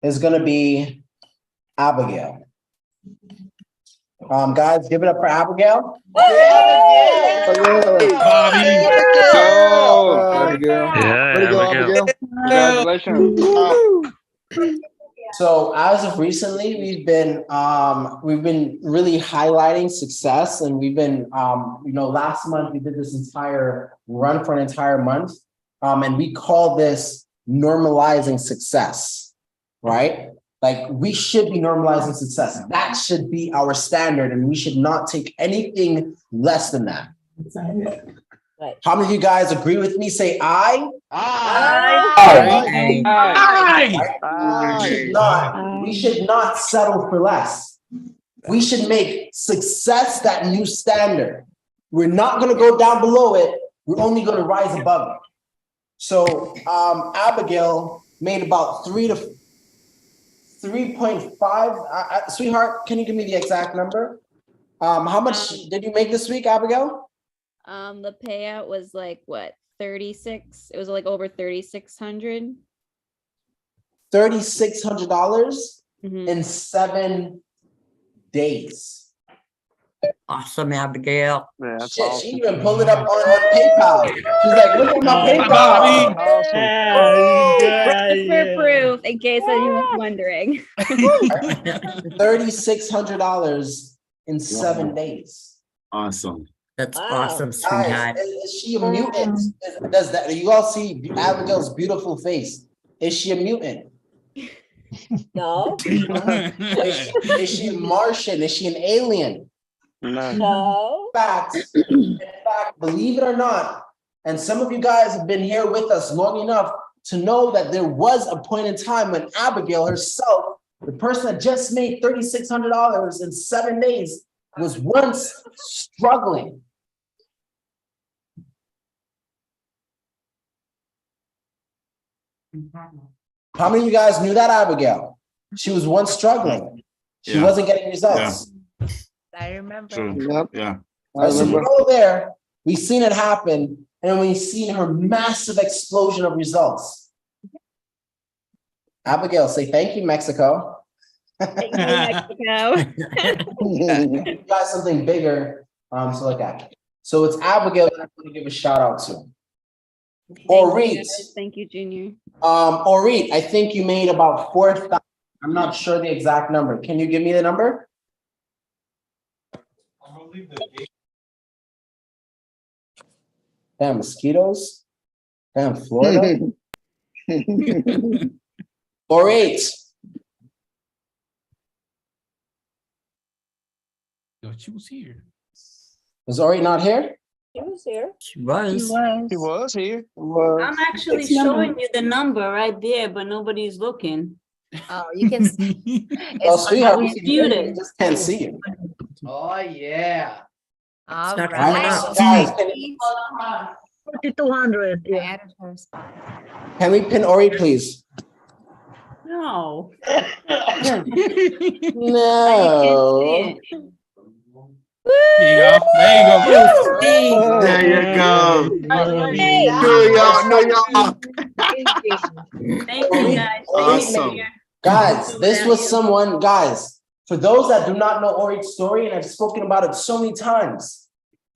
is gonna be Abigail. Guys, give it up for Abigail. Abigail. Way to go, Abigail. Congratulations. So as of recently, we've been really highlighting success, and we've been last month we did this entire run for an entire month, and we call this normalizing success, right? Like, we should be normalizing success. That should be our standard, and we should not take anything less than that. Right. How many of you guys agree with me? Say aye. We should not settle for less. We should make success that new standard. We're not going to go down below it. We're only going to rise above it. So Abigail made about 3.5. Sweetheart, can you give me the exact number? How much did you make this week, Abigail? The payout was like what, 36? It was like over 3,600. $3,600 in 7 days. Awesome, Abigail. Yeah, that's Shit, awesome. she even pulled it up on PayPal. She's like, look at my PayPal. For proof, in case anyone was wondering. $3,600 in 7 days. Awesome. That's Wow. awesome, Guys, sweetheart. is she a mutant? Does that? You all see Abigail's beautiful face? Is she a mutant? No, Is she a Martian? Is she an alien? No. no. In fact, believe it or not, and some of you guys have been here with us long enough to know that there was a point in time when Abigail herself, the person that just made $3,600 in 7 days, was once struggling. How many of you guys knew that Abigail? She was once struggling. She Yeah. wasn't getting results. I remember. True. Yep. Yeah. I So we remember. go there, we've seen it happen, and we've seen her massive explosion of results. Abigail, say thank you, Mexico. Thank you, Mexico. You got something bigger to look at. So it's Abigail that I'm going to give a shout out to. Orit. Thank you, Junior. Orit, I think you made about 4,000. I'm not sure the exact number. Can you give me the number? Damn, mosquitoes. Damn, Florida. Orit. She was here. Is Orit not here? She was here. She was. He was here. I'm actually showing you the number right there, but nobody's looking. Oh, you can see. Well, sweetheart, we muted. just can't see you. Oh yeah. All not right. coming up. Guys, 4,200. I Yeah. added her spot. can we pin Orit, please? No. No. There you go. There you go. Hey. New York, New York. Thank you, guys. Awesome. Guys, this was someone, guys, for those that do not know Orit's story, and I've spoken about it so many times,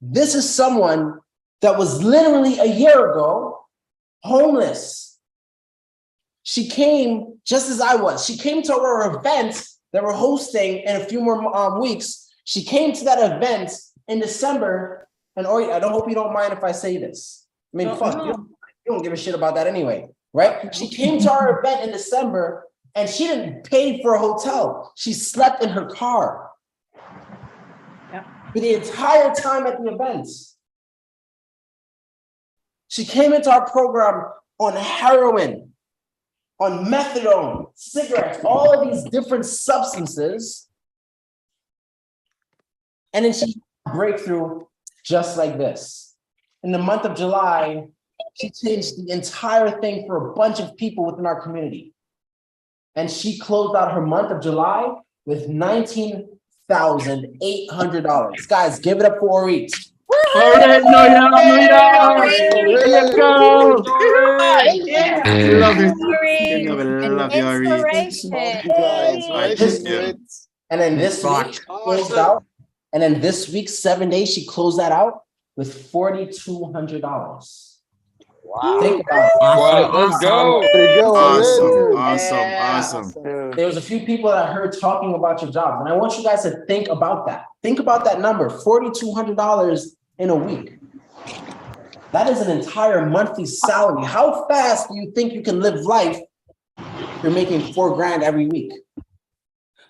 this is someone that was literally a year ago homeless. She came just as I was. She came to our event that we're hosting in a few more weeks. She came to that event in December, and Orit, I don't hope you don't mind if I say this. I mean, fuck, you don't give a shit about that anyway, right? She came to our event in December, and she didn't pay for a hotel. She slept in her car for the entire time at the event. She came into our program on heroin, on methadone, cigarettes, all of these different substances. And then she had a breakthrough just like this. In the month of July, she changed the entire thing for a bunch of people within our community. And she closed out her month of July with $19,800. Guys, give it up for Orit. All right, New York, New York. There you go. Love it. Inspiration. You know, love you, Ari. Inspiration. And then this week, she closed out. And then this week, 7 days, she closed that out with $4,200. Wow. Think about it. Wow, let's go. Awesome. There was a few people that I heard talking about your jobs, and I want you guys to think about that. Think about that number, $4,200 in a week. That is an entire monthly salary. How fast do you think you can live life if you're making $4,000 every week?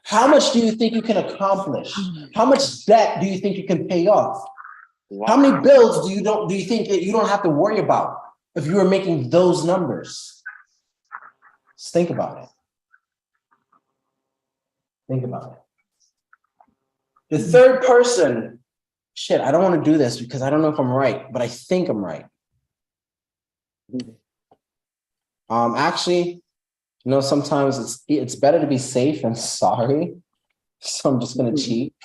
How much do you think you can accomplish? How much debt do you think you can pay off? How many bills do you think that you don't have to worry about if you were making those numbers? Just think about it. Think about it. The third person, shit, I don't want to do this because I don't know if I'm right, but I think I'm right. Actually, you know, sometimes it's better to be safe than sorry. So I'm just gonna cheat.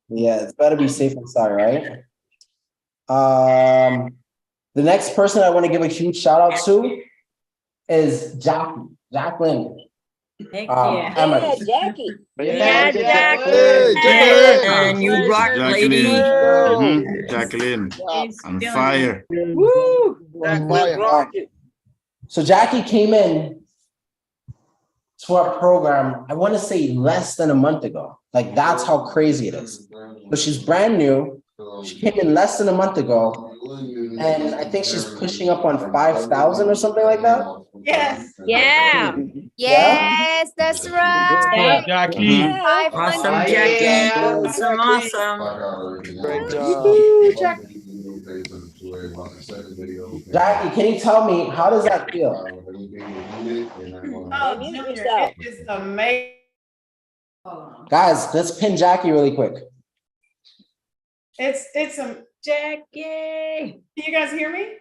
Yeah, it's better be safe than sorry, right? The next person I want to give a huge shout out to is Jacqueline. Heck yeah. Emily. Jackie. Yeah, Jacqueline. And you rock, lady. Jacqueline, She's on feeling fire. Woo! So Jackie came in to our program, I want to say less than a month ago. Like, that's how crazy it is. But she's brand new. She came in less than a month ago. And I think she's pushing up on 5,000 or something like that. Yes. Yeah. Yes, that's right. Jackie. Awesome, Jackie. Awesome. Great job. Jackie, can you tell me, how does that feel? Oh, Junior, it is amazing. Guys, let's pin Jackie really quick. It's a Jackie. Can you guys hear me?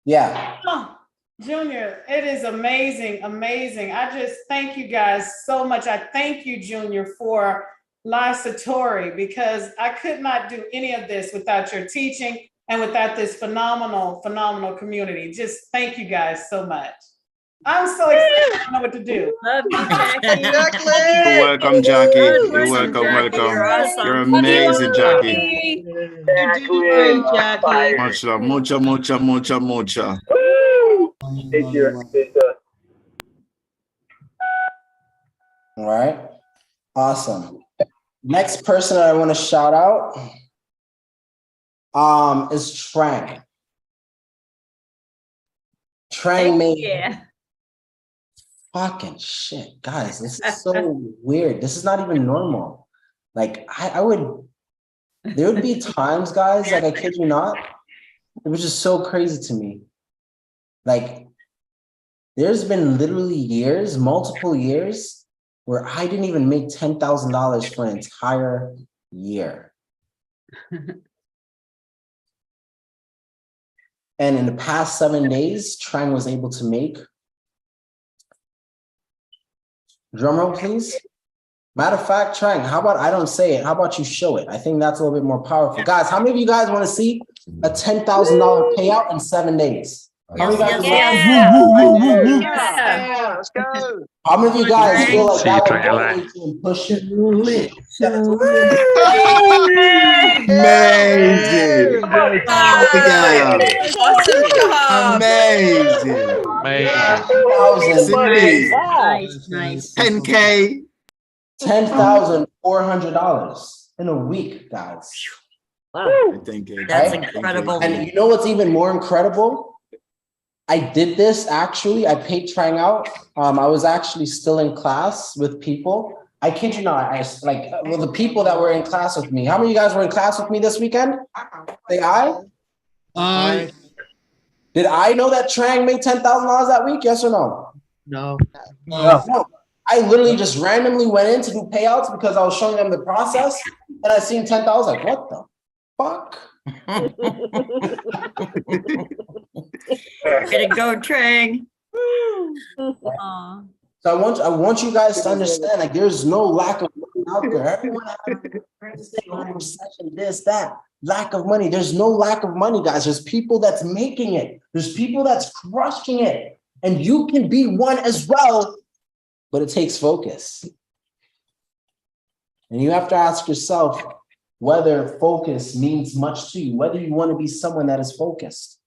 Yeah. Oh, Junior, it is amazing. I just thank you guys so much. I thank you, Junior, for La Satori, because I could not do any of this without your teaching and without this phenomenal community. Just thank you guys so much. I'm so excited. I don't know what to do. Love you, Jackie. You're welcome, Jackie. You're welcome. You're awesome. You're amazing, Jackie. Jackie. Much love. Mucha. All right. Awesome. Next person that I want to shout out is Trang. Trang made fucking shit. Guys, this is so weird. This is not even normal. Like, there would be times, guys, like, I kid you not, it was just so crazy to me. Like, there's been literally years, multiple years, where I didn't even make $10,000 for an entire year. And in the past 7 days, Trang was able to make, drum roll, please. Matter of fact, Trang, how about I don't say it? How about you show it? I think that's a little bit more powerful. Guys, how many of you guys want to see a $10,000 payout in 7 days? How many of you guys Let's go. How many of you guys feel like that would motivate you and push it? Amazing. Awesome job. Amazing. Cindy, Nice. 10K. $10,400 in a week, guys. That's incredible. And you know what's even more incredible? I did this actually. I paid Trang out. I was actually still in class with people. I kid you not. The people that were in class with me. How many of you guys were in class with me this weekend? Say aye. Aye. Did I know that Trang made $10,000 that week? Yes or no? No. No. I literally just randomly went in to do payouts because I was showing them the process, and I seen 10,000. I was like, what the fuck? Way to go, Trang. So I want you guys to understand, like, there's no lack of money out there. Everyone has a recession, this, that. lack of money. There's no lack of money, guys. There's people that's making it. There's people that's crushing it. And you can be one as well, but it takes focus. And you have to ask yourself whether focus means much to you, whether you want to be someone that is focused.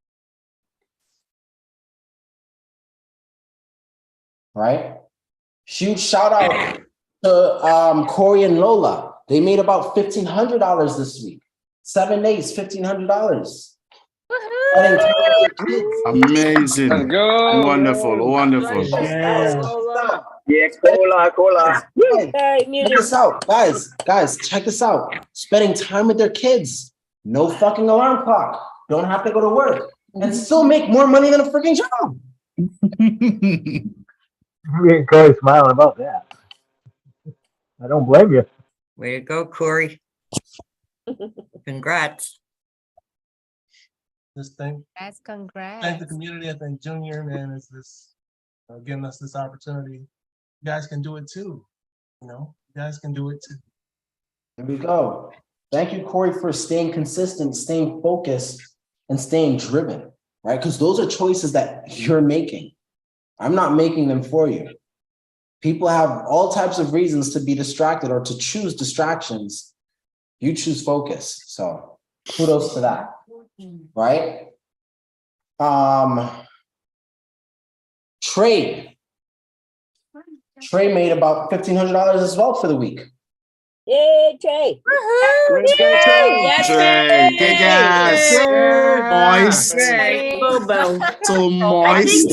Right? Huge shout out to Corey and Lola. They made about $1,500 this week. 7 days, $1,500. Amazing. Let's go. Wonderful, wonderful. Yeah, cola. Hey, Check music. this out, guys, check this out. Spending time with their kids. No fucking alarm clock. Don't have to go to work. And still make more money than a freaking job. Me and Corey smiling about that. I don't blame you. Way to go, Corey. Congrats. Just thank Congrats. the community. I thank Junior, man, is this giving us this opportunity. You guys can do it too. You guys can do it too. There we go. Thank you, Corey, for staying consistent, staying focused, and staying driven, right? Because those are choices that you're making. I'm not making them for you. People have all types of reasons to be distracted or to choose distractions. You choose focus. So kudos to that, right? Trey made about $1,500 as well for the week. Yay, Trey. Let's go, Yes, Trey, kick ass. Moist. Trey. Bobo. So moist.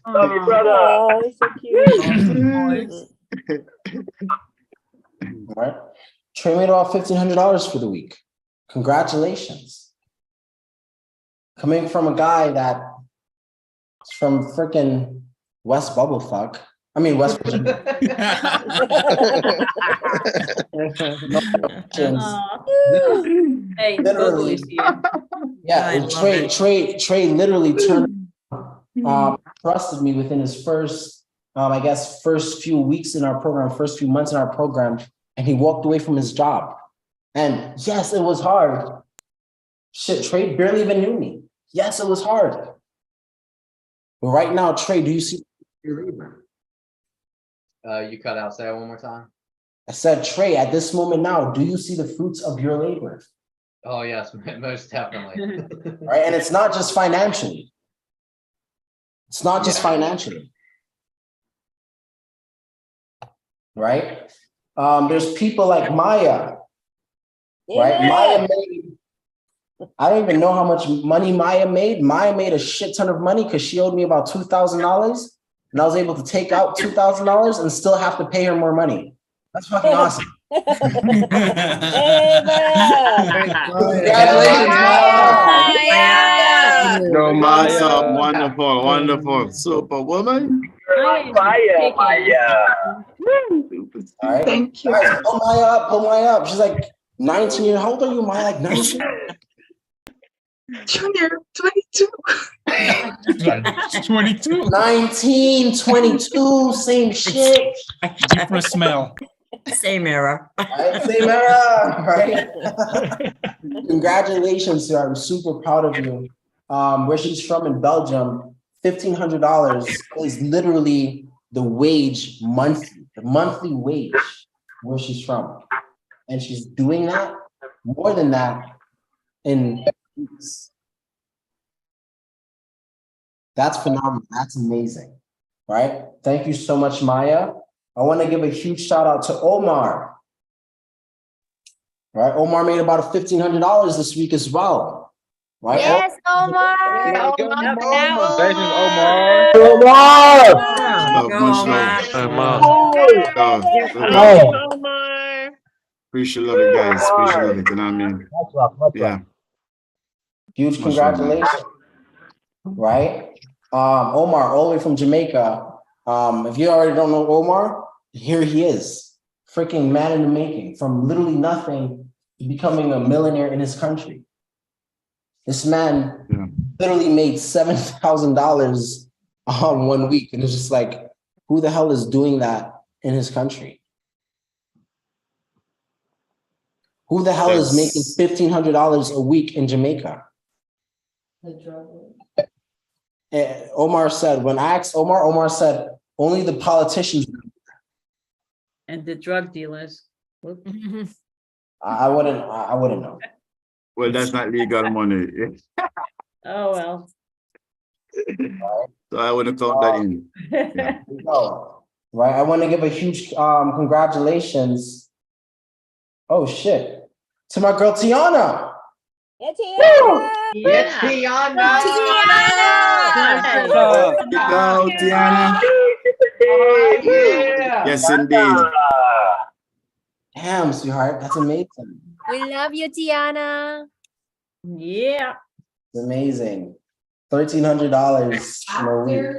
Love you, brother. Oh, so cute. All right. Trey made about $1,500 for the week. Congratulations. Coming from a guy that's from freaking West Bubblefuck. I mean, West Virginia. Hey, Literally. Yeah, I love Trey literally trusted me within his first, first few weeks in our program, first few months in our program, and he walked away from his job. And yes, it was hard. Shit, Trey barely even knew me. Yes, it was hard. But right now, Trey, do you see your labor? You cut out. Say that one more time. I said, Trey, at this moment now, do you see the fruits of your labor? Oh yes, most definitely. Right, and it's not just financially. It's not just financially. Right? There's people like Maya. Right? Yeah. Maya made, I don't even know how much money Maya made. Maya made a shit ton of money because she owed me about $2,000. And I was able to take out $2,000 and still have to pay her more money. That's fucking awesome. Hey, Congratulations, Maya. Go, Maya. Awesome, wonderful, wonderful. Superwoman. Maya. All right. Thank you. Guys, pull Maya up. She's like 19 years old. How old are you, Maya? Like 19? Junior, 22. 22. 19, 22, same shit. Different smell. Same era. Right? Same era, right? Congratulations to her. I'm super proud of you. Where she's from in Belgium, $1,500 is literally the monthly wage where she's from. And she's doing that, more than that, in weeks. That's phenomenal. That's amazing, right? Thank you so much, Maya. I want to give a huge shout out to Omar. Right, Omar made about $1,500 this week as well. Right? Yes, Omar. Let's go, Omar. Congratulations, Omar. Appreciate it, guys. Appreciate it. You know what I mean? Yeah. Huge congratulations. Right? Omar, all the way from Jamaica. If you already don't know Omar, here he is. Freaking man in the making, from literally nothing to becoming a millionaire in his country. This man literally made $7,000 on 1 week. And it's just like, who the hell is doing that in his country? Who the hell is making That's- $1,500 a week in Jamaica? Omar said, when I asked Omar said, only the politicians. And the drug dealers. I wouldn't know. Well, that's not legal money. Oh, well. So I wouldn't count that in. No, right? I want to give a huge congratulations. Oh shit. To my girl Tiana. It's It's Tiana. Go, Tiana. Yeah. Yes, indeed. Damn, sweetheart, that's amazing. We love you, Tiana. Yeah. It's amazing. $1,300 in a week.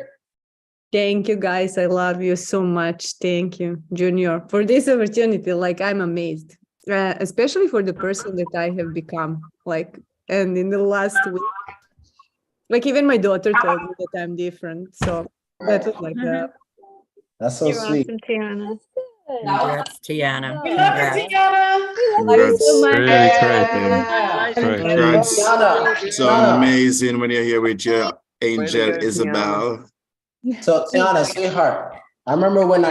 Thank you, guys. I love you so much. Thank you, Junior, for this opportunity. Like, I'm amazed, especially for the person that I have become. Like, and in the last week, like even my daughter told me that I'm different. So that was like That's so sweet. Tiana. Congrats, Tiana. We love you, Tiana. Congrats. Yeah. Congrats. Tiana, So amazing when you're here with your angel Isabel. So Tiana, sweetheart, I remember when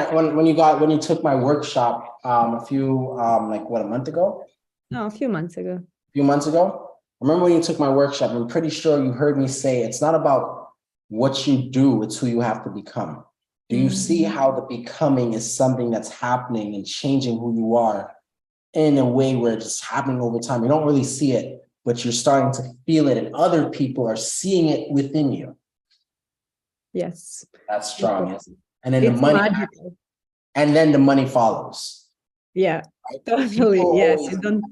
you took my workshop a few a month ago? No, a few months ago. A few months ago. I remember when you took my workshop, I'm pretty sure you heard me say it's not about what you do, it's who you have to become. Do you see how the becoming is something that's happening and changing who you are in a way where it's just happening over time? You don't really see it, but you're starting to feel it, and other people are seeing it within you. Yes. That's strong, isn't it? And then It's the money, magical. and then the money follows. Yeah, totally. People Yes. always- You don't.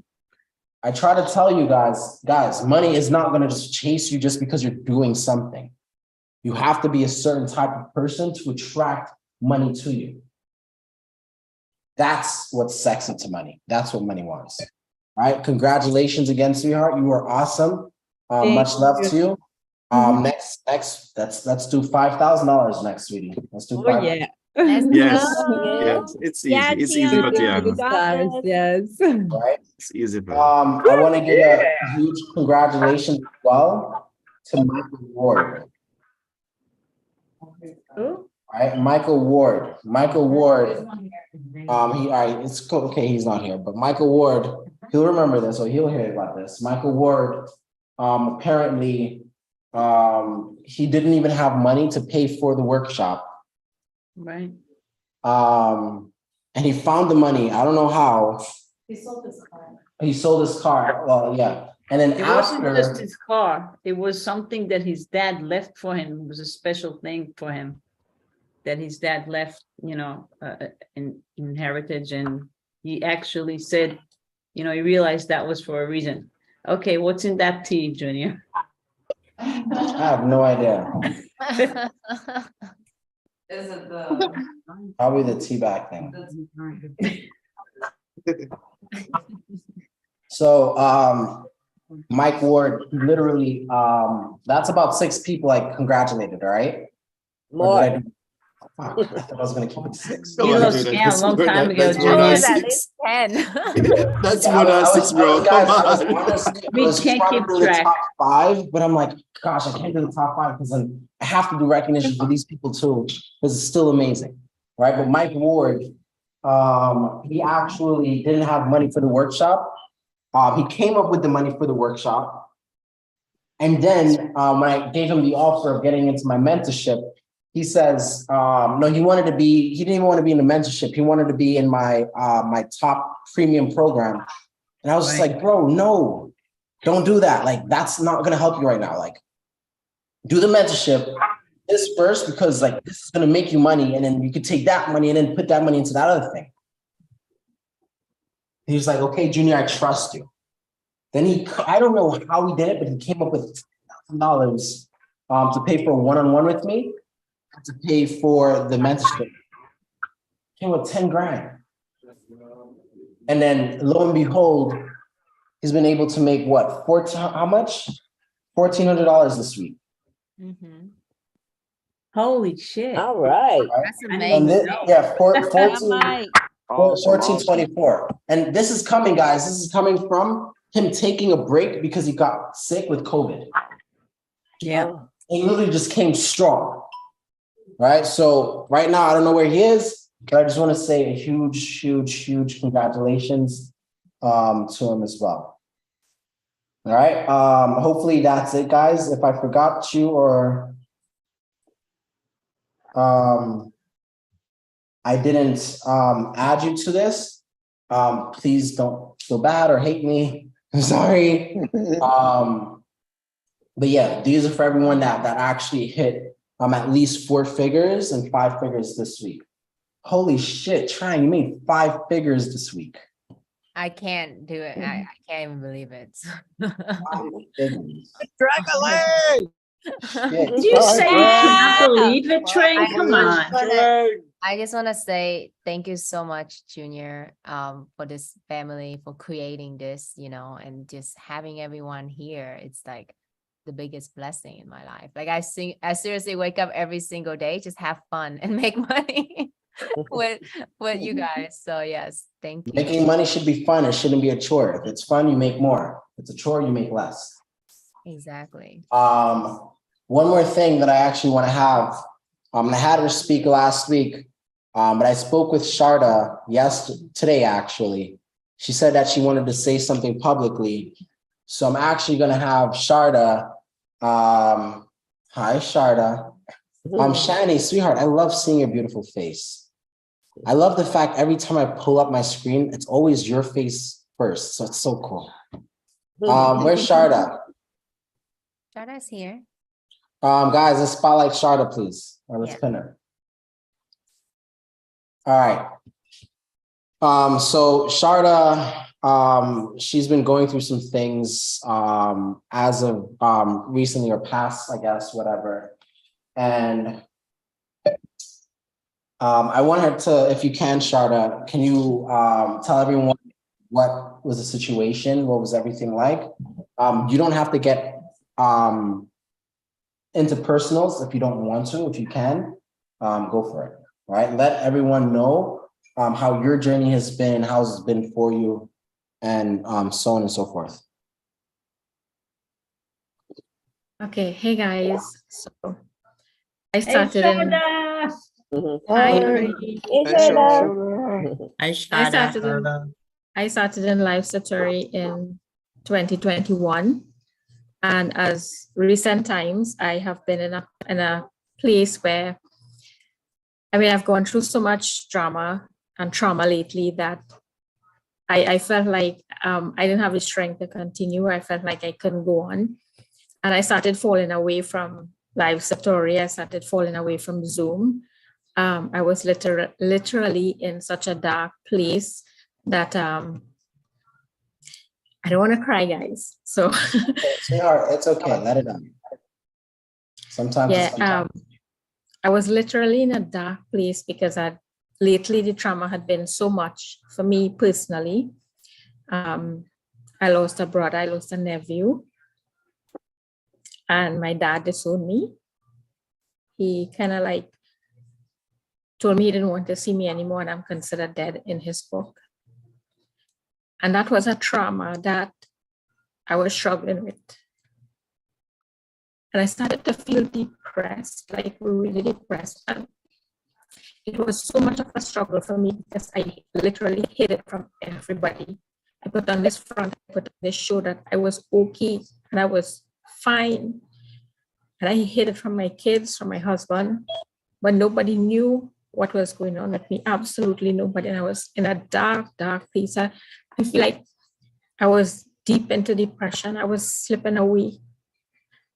I try to tell you guys, money is not going to just chase you just because you're doing something. You have to be a certain type of person to attract money to you. That's what's sexy to money. That's what money wants. All right. Congratulations again, sweetheart. You are awesome. Much love to you. Next, let's do $5,000 next, sweetie. Let's do Oh, yeah. Yes. Yes. It's easy. Yeah, It's easy for Tiana. Tiana. Yes. Right. It's easy for I want to give a huge congratulations as well to Michael Ward. Who? Right, Michael Ward. Michael Ward. It's cool. Okay, he's not here, but Michael Ward, he'll remember this, or he'll hear about this. Michael Ward, apparently, he didn't even have money to pay for the workshop. Right. And he found the money. I don't know how. He sold his car. Well, yeah. And then It wasn't after, just his car. It was something that his dad left for him. It was a special thing for him that his dad left, in heritage. And he actually said, he realized that was for a reason. Okay, what's in that tea, Junior? I have no idea. Is it the Probably the tea bag thing. So, Mike Ward, literally, that's about 6 people I congratulated, all right? More. I thought I was gonna keep it 6. You lost count a long time ago, That's more Junior. than at least 10? That's more than 6, bro. Come on. We can't keep track. Top 5, but I'm like, gosh, I can't do the top 5 because then I have to do recognition for these people too, because it's still amazing, right? But Mike Ward, he actually didn't have money for the workshop. He came up with the money for the workshop. And then when I gave him the offer of getting into my mentorship, he says, no, he didn't even want to be in the mentorship. He wanted to be in my my top premium program. And I was just like, bro, no, don't do that. Like, that's not going to help you right now. Like, do the mentorship this first, because like, this is going to make you money. And then you could take that money and then put that money into that other thing. He's like, okay, Junior, I trust you. Then I don't know how he did it, but he came up with $1,000 to pay for a one-on-one with me, to pay for the mentorship. Came with 10 grand. And then lo and behold, he's been able to make what? How much? $1,400 this week. Holy shit. All right. That's And amazing. then, yeah, 14. Mike. Awesome, 1424. And this is coming, guys. This is coming from him taking a break because he got sick with COVID. Yeah. He literally just came strong. Right. So right now, I don't know where he is, but I just want to say a huge congratulations to him as well. All right. Hopefully that's it, guys. If I forgot you or I didn't add you to this, please don't feel bad or hate me. I'm sorry. But yeah, these are for everyone that actually hit at least 4 figures and 5 figures this week. Holy shit, Trang, you made 5 figures this week. I can't do it. I can't even believe it. Drag a leg! Did you say you cannot believe it, Trey? I Come on. I just want to say thank you so much, Junior, for this family, for creating this, and just having everyone here. It's like the biggest blessing in my life. Like I seriously wake up every single day, just have fun and make money with you guys. So yes, thank you. Making money should be fun. It shouldn't be a chore. If it's fun, you make more. If it's a chore, you make less. Exactly. One more thing that I actually want to have. I had her speak last week, but I spoke with Sharda today actually. She said that she wanted to say something publicly. So I'm actually going to have Sharda. Hi, Sharda. Shani, sweetheart, I love seeing your beautiful face. I love the fact every time I pull up my screen, it's always your face first. So it's so cool. Where's Sharda? Sharda's here. Guys, let's spotlight Sharda, please. Or let's pin her. All right. So Sharda, she's been going through some things as of recently or past, I guess, whatever. And I want her to, if you can, Sharda, can you tell everyone what was the situation? What was everything like? You don't have to get into personals if you don't want to. If you can, go for it. All right. Let everyone know how your journey has been, how it's been for you, and so on and so forth. Okay. Hey guys. So I Hey, started in. Sharda. I started in Live Satori in 2021, and as recent times, I have been in a place where, I've gone through so much drama and trauma lately that I felt like I didn't have the strength to continue. I felt like I couldn't go on, and I started falling away from Live Satori. I started falling away from Zoom. I was literally in such a dark place that I don't want to cry, guys. So Sweetheart, it's okay. Let it out. Sometimes. I was literally in a dark place because lately the trauma had been so much for me personally. I lost a brother, I lost a nephew, and my dad disowned me. He kind of like told me he didn't want to see me anymore, and I'm considered dead in his book. And that was a trauma that I was struggling with. And I started to feel depressed, like really depressed. And it was so much of a struggle for me because I literally hid it from everybody. I put on this front, I put on this show that I was okay and I was fine. And I hid it from my kids, from my husband, but nobody knew what was going on with me. Absolutely nobody. And I was in a dark, dark place. I feel like I was deep into depression. I was slipping away.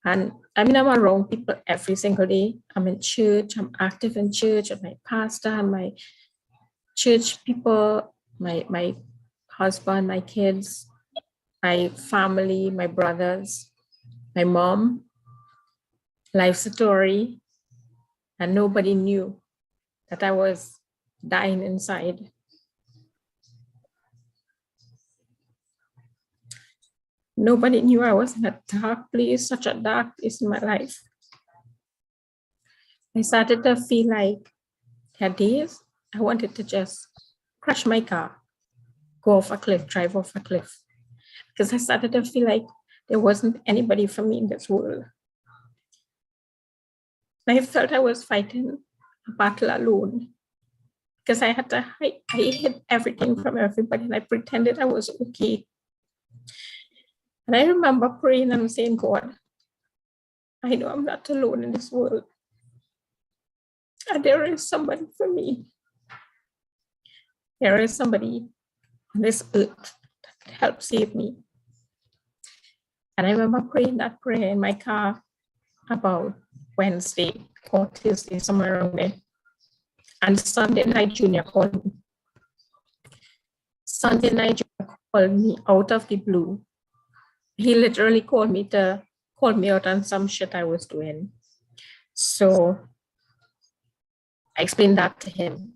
And I'm around people every single day. I'm in church, I'm active in church with my pastor and my church people, my husband, my kids, my family, my brothers, my mom, Live Satori, and nobody knew that I was dying inside. Nobody knew I was in a dark place, such a dark place in my life. I started to feel like there are days I wanted to just crash my car, go off a cliff, drive off a cliff. Because I started to feel like there wasn't anybody for me in this world. I felt I was fighting a battle alone because I had to hide. I hid everything from everybody and I pretended I was okay. And I remember praying and saying, God, I know I'm not alone in this world. And there is somebody for me. There is somebody on this earth that can help save me. And I remember praying that prayer in my car about Wednesday or Tuesday, somewhere around there. And Sunday night, Junior called me. Sunday night, Junior called me out of the blue. He literally called me to call me out on some shit I was doing. So I explained that to him.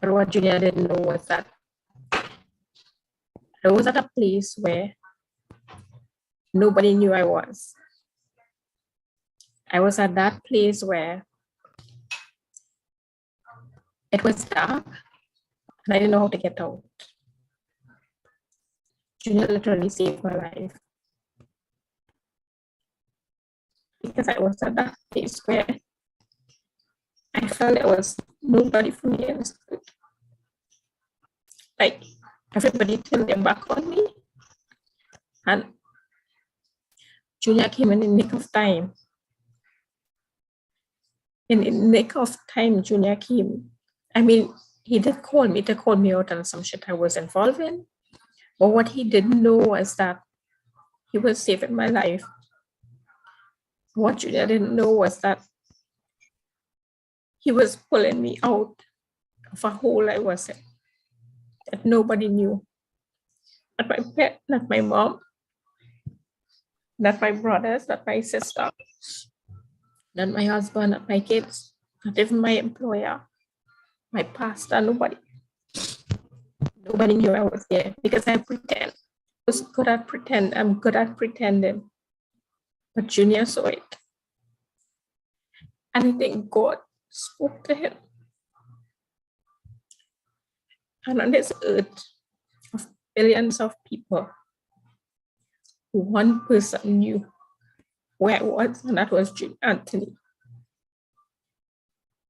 But what Junior didn't know was that I was at a place where nobody knew I was. I was at that place where it was dark and I didn't know how to get out. Junior literally saved my life. Because I was at that place where I felt there was nobody for me in this world. Like everybody turned their back on me. And Junior came in the nick of time. In the nick of time, Junior came. I mean, he did call me to call me out on some shit I was involved in. But what he didn't know was that he was saving my life. What Junior didn't know was that he was pulling me out of a hole I was in that nobody knew. Not my pet, not my mom, not my brothers, not my sister, not my husband, not my kids, not even my employer, my pastor, nobody. Nobody knew I was there because I pretend. I was good at pretend. I'm good at pretending. But Junior saw it. And I think God spoke to him. And on this earth of billions of people, one person knew where I was, and that was Junior Anthony.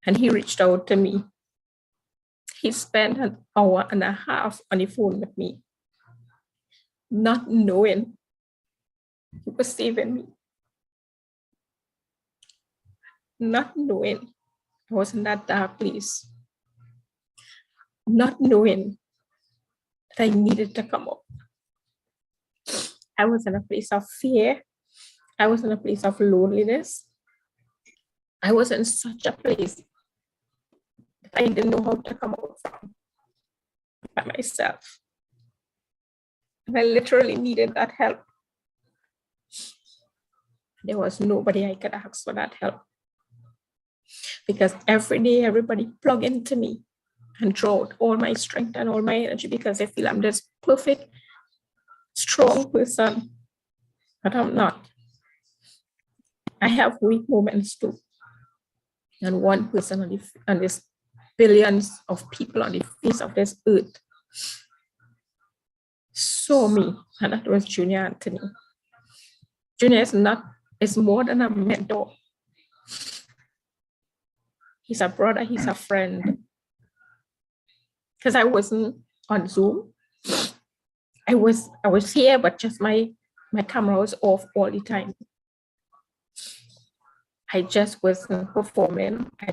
And he reached out to me. He spent an hour and a half on the phone with me, not knowing he was saving me. Not knowing I was in that dark place. Not knowing that I needed to come up. I was in a place of fear. I was in a place of loneliness. I was in such a place that I didn't know how to come out from by myself. And I literally needed that help. There was nobody I could ask for that help. Because every day, everybody plug into me and draw out all my strength and all my energy because they feel I'm this perfect, strong person, but I'm not. I have weak moments too. And one person on this billions of people on the face of this earth saw me, and that was Junior Anthony. Junior is more than a mentor. He's a brother, he's a friend. Because I wasn't on Zoom. I was here, but just my camera was off all the time. I just wasn't performing. I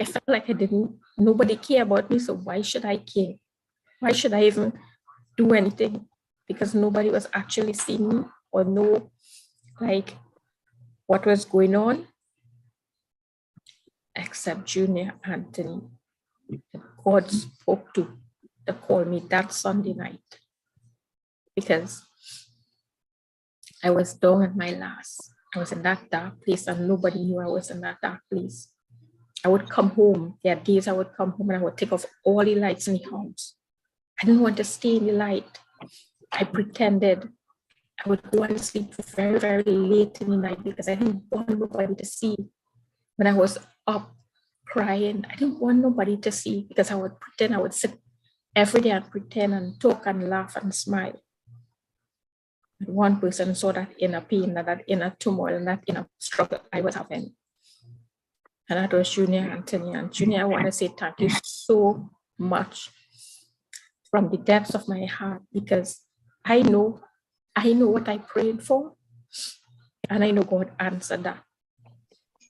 felt like nobody cared about me, so why should I care? Why should I even do anything? Because nobody was actually seeing me or know like what was going on, except Junior Anthony. God spoke to call me that Sunday night because I was down at my last. I was in that dark place and nobody knew I was in that dark place. I would come home. There are days I would come home and I would take off all the lights in the house. I didn't want to stay in the light. I pretended. I would go and sleep very, very late in the night because I didn't want nobody to see when I was up crying. I didn't want nobody to see because I would pretend, I would sit every day and pretend and talk and laugh and smile. But one person saw that inner pain, that inner turmoil, and that inner struggle I was having. And that was Junior Anthony. And Junior, I want to say thank you so much from the depths of my heart, because I know what I prayed for, and I know God answered that.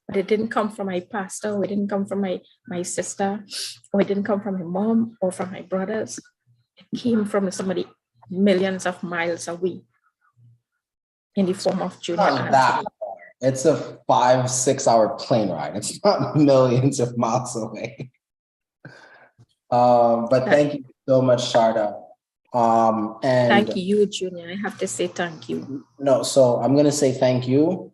But it didn't come from my pastor, or it didn't come from my sister, or it didn't come from my mom or from my brothers. It came from somebody millions of miles away in the form of Junior Not that Anthony. far. It's a 5-6 hour plane ride. It's not millions of miles away. But thank you so much, Sharda. And Thank you, Junior. I have to say thank you. no, so I'm gonna say thank you.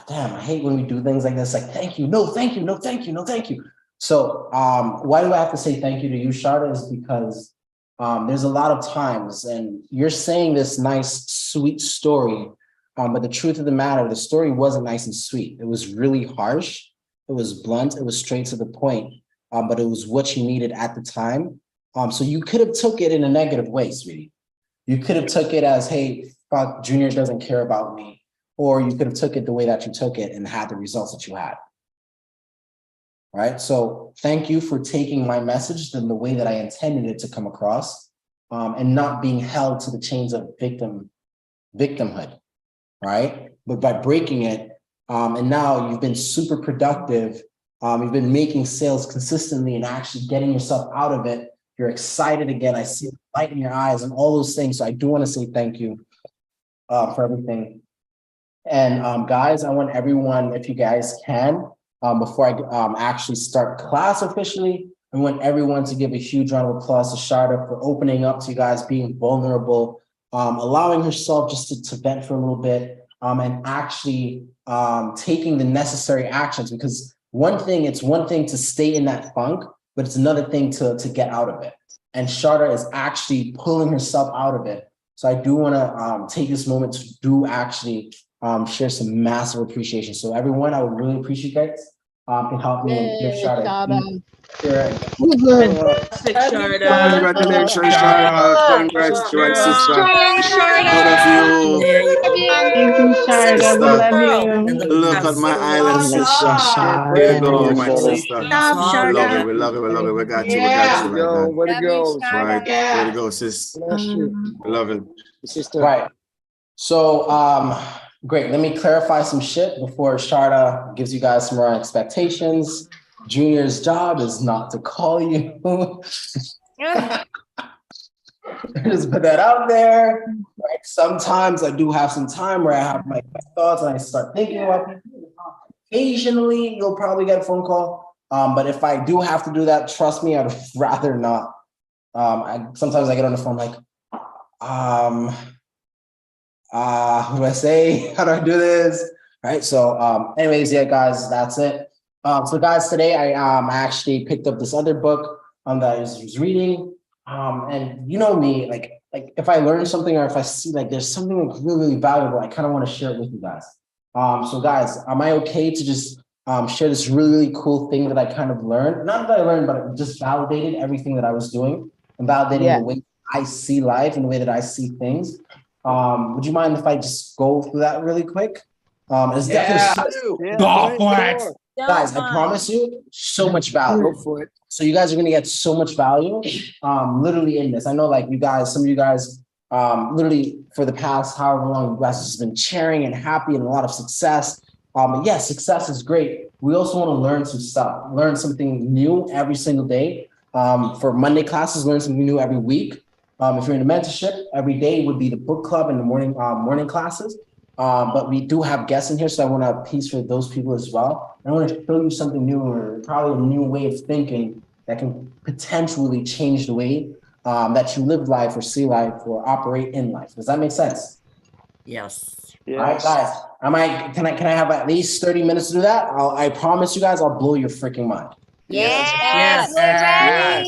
Damn, I hate when we do things like this. Like, thank you, no, thank you, no, thank you, no, thank you. So, why do I have to say thank you to you, Sharda? Is because there's a lot of times, and you're saying this nice, sweet story, but the truth of the matter, the story wasn't nice and sweet. It was really harsh. It was blunt. It was straight to the point. But it was what you needed at the time. So you could have took it in a negative way, sweetie. You could have took it as, hey, fuck, Junior doesn't care about me. Or you could have took it the way that you took it and had the results that you had. Right? So thank you for taking my message in the way that I intended it to come across, and not being held to the chains of victimhood, right? But by breaking it, and now you've been super productive. You've been making sales consistently and actually getting yourself out of it. You're excited again. I see the light in your eyes and all those things. So I do want to say thank you for everything. And guys, I want everyone, if you guys can, before I actually start class officially, I want everyone to give a huge round of applause to Sharda for opening up to you guys, being vulnerable, allowing herself just to vent for a little bit, and actually taking the necessary actions. Because it's one thing to stay in that funk, but it's another thing to get out of it. And Sharda is actually pulling herself out of it. So I do want to take this moment to do actually share some massive appreciation. So everyone, I would really appreciate you guys can help me and give Sharda. Fantastic, Sharda. Congratulations, Sharda. Congrats to my sister. Proud of you. Thank you, Sharda. We love you. Look at my island sister. There you go, my sister. We love it. We love it. We love it. We got you. We got you like that. Way to go. Right. Way to go, sis. Bless you. I love it. Sister. Right. So, great. Let me clarify some shit before Sharda gives you guys some more expectations. Junior's job is not to call you. Just put that out there. Right. Sometimes I do have some time where I have my thoughts and I start thinking about people. Occasionally, you'll probably get a phone call. But if I do have to do that, trust me, I'd rather not. Sometimes I get on the phone like, what do I say? How do I do this? Right. So anyways, yeah, guys, that's it. So guys, today I actually picked up this other book that I was reading. And you know me, like if I learn something or if I see like there's something like really, really valuable, I kind of want to share it with you guys. So guys, am I okay to just share this really, really cool thing that I kind of learned? Not that I learned, but it just validated everything that I was doing and validating the way I see life and the way that I see things. Would you mind if I just go through that really quick? It's definitely Go for it. guys, I promise you, so much value. Go for it. So you guys are gonna get so much value, literally in this. I know, like you guys, some of you guys, literally for the past however long, you guys have just been cheering and happy and a lot of success. But yes, success is great. We also want to learn some stuff, learn something new every single day. For Monday classes, learn something new every week. If you're in a mentorship, every day would be the book club and the morning classes. But we do have guests in here, so I want to have peace for those people as well. I want to show you something new, or probably a new way of thinking that can potentially change the way that you live life or see life or operate in life. Does that make sense? Yes. All right, guys. Can I have at least 30 minutes to do that? I promise you guys, I'll blow your freaking mind. Yes. And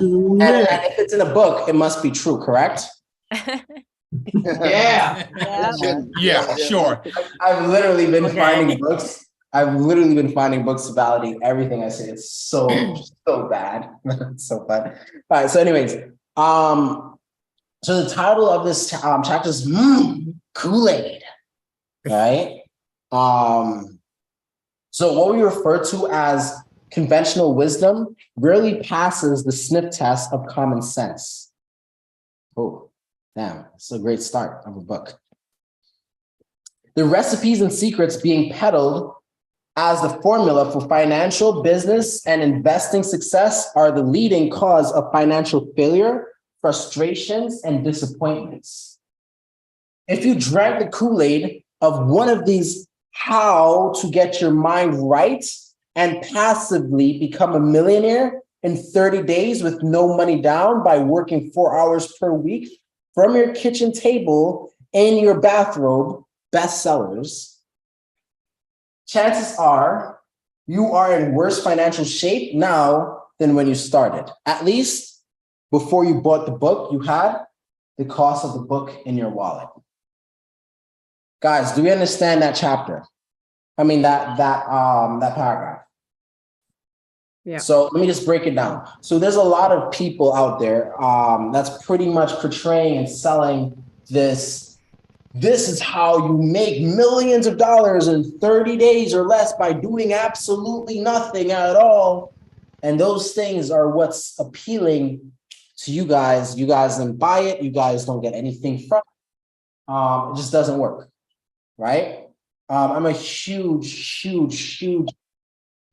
if it's in a book, it must be true, correct? Yeah. Yeah, sure. I've literally been finding books I've literally been finding books to validate everything I say. It's so bad. It's so fun. All right. So, anyways, so the title of this chapter is Kool-Aid, right? So what we refer to as conventional wisdom rarely passes the sniff test of common sense. Oh, damn, it's a great start of a book. The recipes and secrets being peddled as the formula for financial, business, and investing success are the leading cause of financial failure, frustrations, and disappointments. If you drank the Kool-Aid of one of these how to get your mind right and passively become a millionaire in 30 days with no money down by working 4 hours per week from your kitchen table in your bathrobe, bestsellers, chances are you are in worse financial shape now than when you started. At least before you bought the book, you had the cost of the book in your wallet. Guys, do we understand that chapter? I mean, that paragraph. Yeah. So let me just break it down. So there's a lot of people out there that's pretty much portraying and selling this. This is how you make millions of dollars in 30 days or less by doing absolutely nothing at all. And those things are what's appealing to you guys. You guys don't buy it. You guys don't get anything from it. It just doesn't work, right? I'm a huge,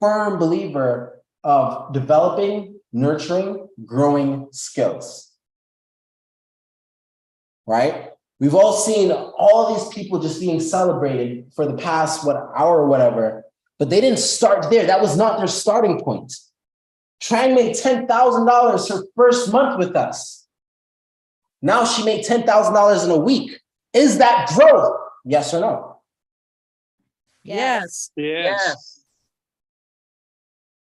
firm believer of developing, nurturing, growing skills, right? We've all seen all these people just being celebrated for the past, hour or whatever, but they didn't start there. That was not their starting point. Trang made $10,000 her first month with us. Now she made $10,000 in a week. Is that growth? Yes or no? Yes. Yes.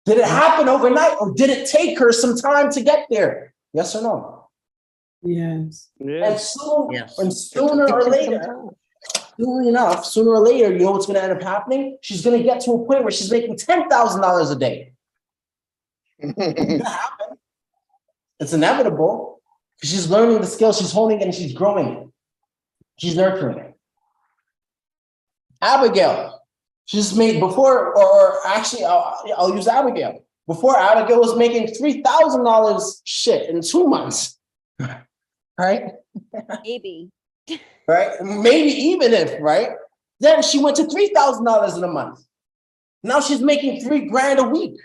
Did it happen overnight or did it take her some time to get there? Yes or no? Yes. And sooner or later, sooner or later, you know what's going to end up happening? She's going to get to a point where she's making $10,000 a day. It's going to happen. It's inevitable. She's learning the skill, she's honing it, and she's growing it. She's nurturing it. Abigail, she's made before, or actually, I'll use Abigail. Before, Abigail was making $3,000 in 2 months. Right? Maybe. Right? Maybe even if, right? Then she went to $3,000 in a month. Now she's making $3,000 a week.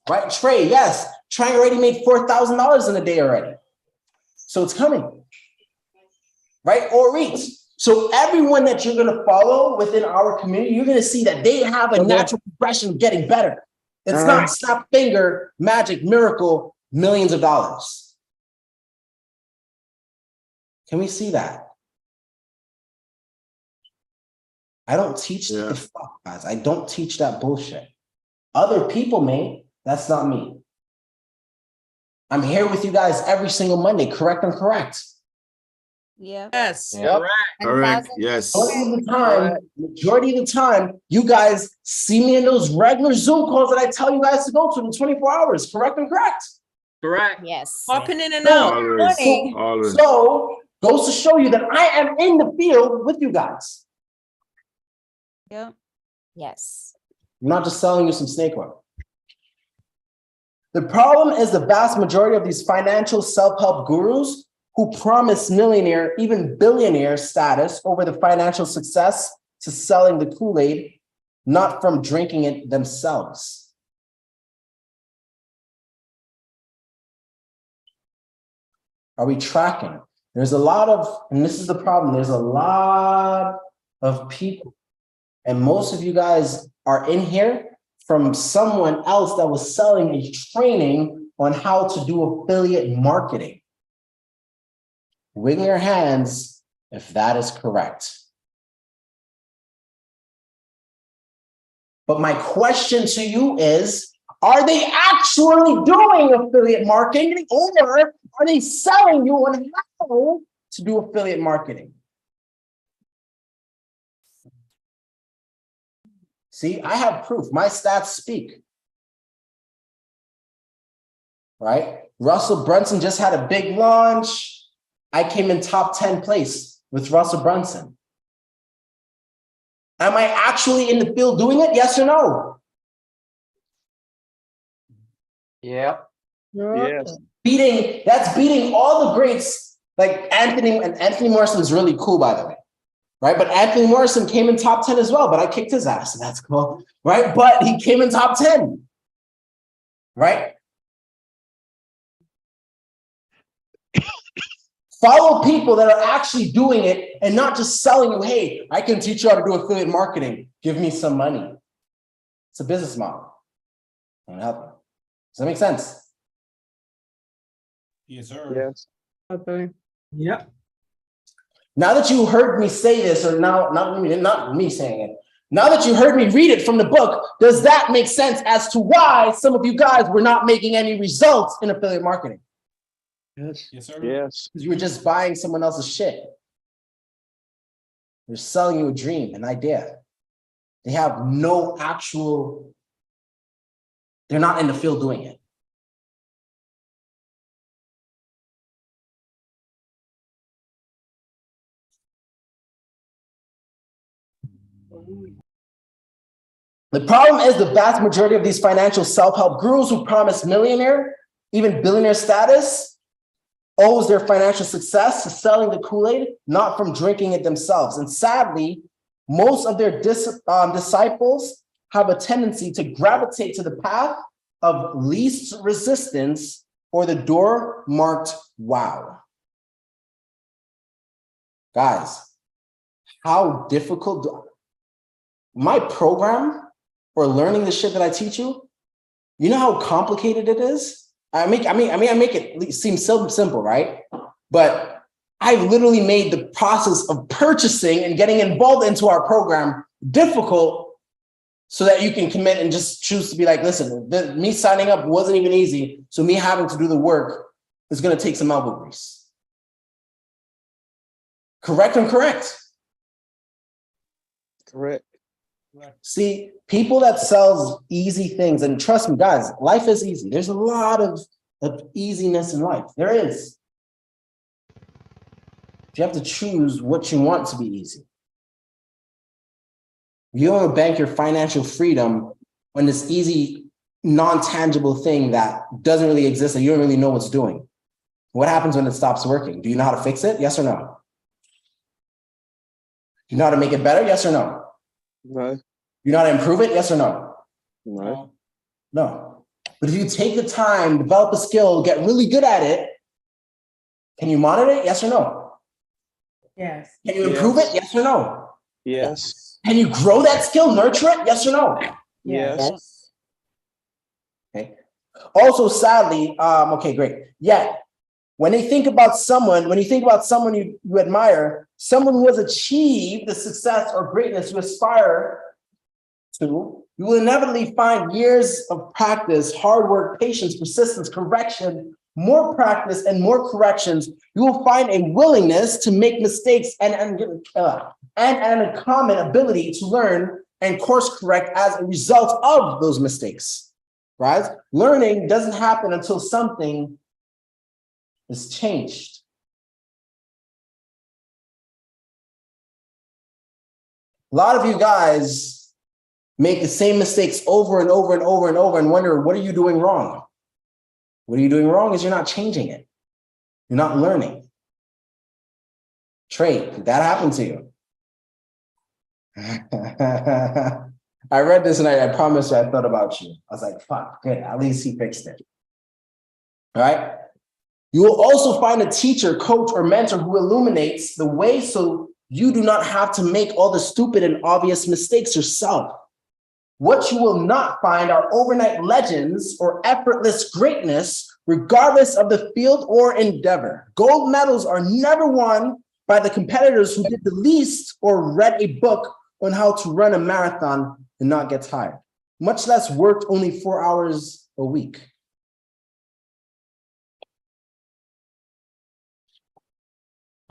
Right? Trey, yes. Trey already made $4,000 in a day already. So it's coming. Right? Or reach. So everyone that you're going to follow within our community, you're going to see that they have a natural progression of getting better. It's not snap finger, magic, miracle, millions of dollars. Can we see that? I don't teach the fuck, guys. I don't teach that bullshit. Other people may. That's not me. I'm here with you guys every single Monday, correct and correct. Yeah. Yes. Yep. Correct. Yes. Majority of the time, you guys see me in those regular Zoom calls that I tell you guys to go to in 24 hours, correct and correct? Correct. Yes. Popping in and out. Always. So goes to show you that I am in the field with you guys. Yeah. Yes. I'm not just selling you some snake oil. The problem is the vast majority of these financial self-help gurus who promise millionaire, even billionaire status over the financial success to selling the Kool-Aid, not from drinking it themselves. Are we tracking? There's a lot of, and this is the problem, there's a lot of people, and most of you guys are in here from someone else that was selling a training on how to do affiliate marketing. Wring your hands if that is correct. But my question to you is, are they actually doing affiliate marketing, or are they selling you on how to do affiliate marketing? See, I have proof. My stats speak. Right? Russell Brunson just had a big launch. I came in top 10 place with Russell Brunson. Am I actually in the field doing it? Yes or no? Yeah. Yes. That's beating all the greats like Anthony, and Anthony Morrison's really cool, by the way. Right? But Anthony Morrison came in top 10 as well, but I kicked his ass, and that's cool. Right? But he came in top 10. Right? Follow people that are actually doing it and not just selling you, hey, I can teach you how to do affiliate marketing. Give me some money. It's a business model. I'm helping. Does that make sense? Yes, sir. Yes. Okay. Yeah. Now that you heard me say this, or now not me saying it, now that you heard me read it from the book, does that make sense as to why some of you guys were not making any results in affiliate marketing? Yes. Yes, sir. Yes. Because you were just buying someone else's shit. They're selling you a dream, an idea. They have no actual, they're not in the field doing it. The problem is the vast majority of these financial self-help gurus who promise millionaire, even billionaire status, owes their financial success to selling the Kool-Aid, not from drinking it themselves. And sadly, most of their disciples have a tendency to gravitate to the path of least resistance or the door marked wow. Guys, how difficult my program for learning the shit that I teach you, you know how complicated it is? I make it seem so simple, right? But I've literally made the process of purchasing and getting involved into our program difficult so that you can commit and just choose to be like, listen, me signing up wasn't even easy. So me having to do the work is going to take some elbow grease. Correct and correct? Correct. See, people that sells easy things, and trust me, guys, life is easy. There's a lot of easiness in life. There is. You have to choose what you want to be easy. You don't bank your financial freedom on this easy, non-tangible thing that doesn't really exist and you don't really know what's doing. What happens when it stops working? Do you know how to fix it? Yes or no? Do you know how to make it better? Yes or no? No. You know how to improve it? Yes or no? No. No. But if you take the time, develop a skill, get really good at it, can you monitor it? Yes or no? Yes. Can you improve it? Yes or no? Yes. Can you grow that skill, nurture it? Yes or no? Yes. Okay. Also, sadly, okay, great. Yeah. When you think about someone you admire, someone who has achieved the success or greatness you aspire to, you will inevitably find years of practice, hard work, patience, persistence, correction, more practice and more corrections. You will find a willingness to make mistakes and a common ability to learn and course correct as a result of those mistakes, right? Learning doesn't happen until something is changed. A lot of you guys make the same mistakes over and over and over and over and wonder, what are you doing wrong? What are you doing wrong is you're not changing it. You're not learning. Trey, did that happen to you? I read this and I promise you I thought about you. I was like, fuck, good, at least he fixed it. All right? You will also find a teacher, coach, or mentor who illuminates the way so you do not have to make all the stupid and obvious mistakes yourself. What you will not find are overnight legends or effortless greatness, regardless of the field or endeavor. Gold medals are never won by the competitors who did the least or read a book on how to run a marathon and not get tired, much less worked only 4 hours a week.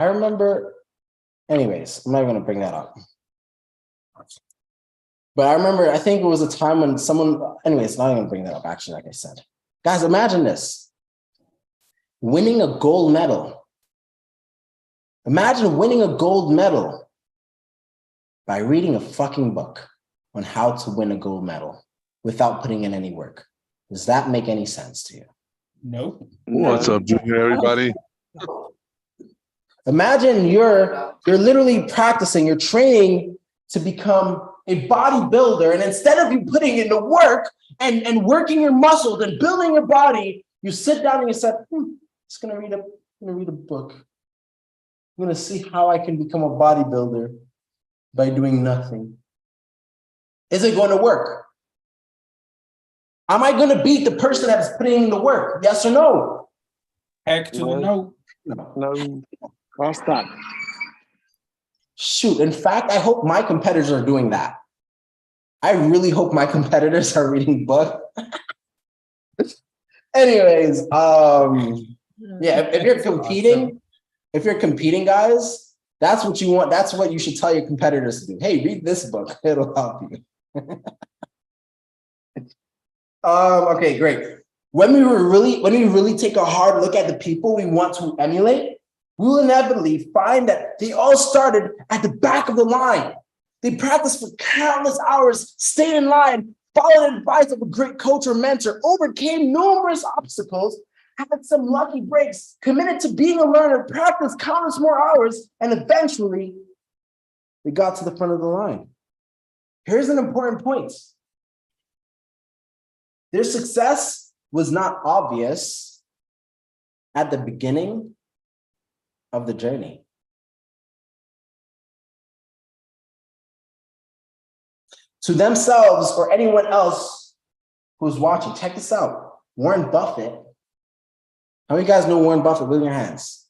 I remember, anyways, I'm not going to bring that up. But I remember, I think it was a time when someone, anyways, not even bring that up, actually, like I said. Guys, imagine this. Winning a gold medal. Imagine winning a gold medal by reading a fucking book on how to win a gold medal without putting in any work. Does that make any sense to you? Nope. What's up, Junior, everybody? Imagine you're literally practicing, you're training to become a bodybuilder, and instead of you putting in the work and working your muscles and building your body, you sit down and you say, just gonna read a book. I'm gonna see how I can become a bodybuilder by doing nothing. Is it going to work? Am I gonna beat the person that's putting in the work? Yes or no? Heck to the no. No. I'll stop. Shoot, in fact, I hope my competitors are doing that. I really hope my competitors are reading books. Anyways, yeah, if you're competing, guys, that's what you want. That's what you should tell your competitors to do. Hey, read this book. It'll help you. Okay, great. When we really take a hard look at the people we want to emulate, we will inevitably find that they all started at the back of the line. They practiced for countless hours, stayed in line, followed the advice of a great coach or mentor, overcame numerous obstacles, had some lucky breaks, committed to being a learner, practiced countless more hours, and eventually they got to the front of the line. Here's an important point. Their success was not obvious at the beginning of the journey. To themselves or anyone else who's watching, check this out. Warren Buffett. How many of you guys know Warren Buffett? With your hands.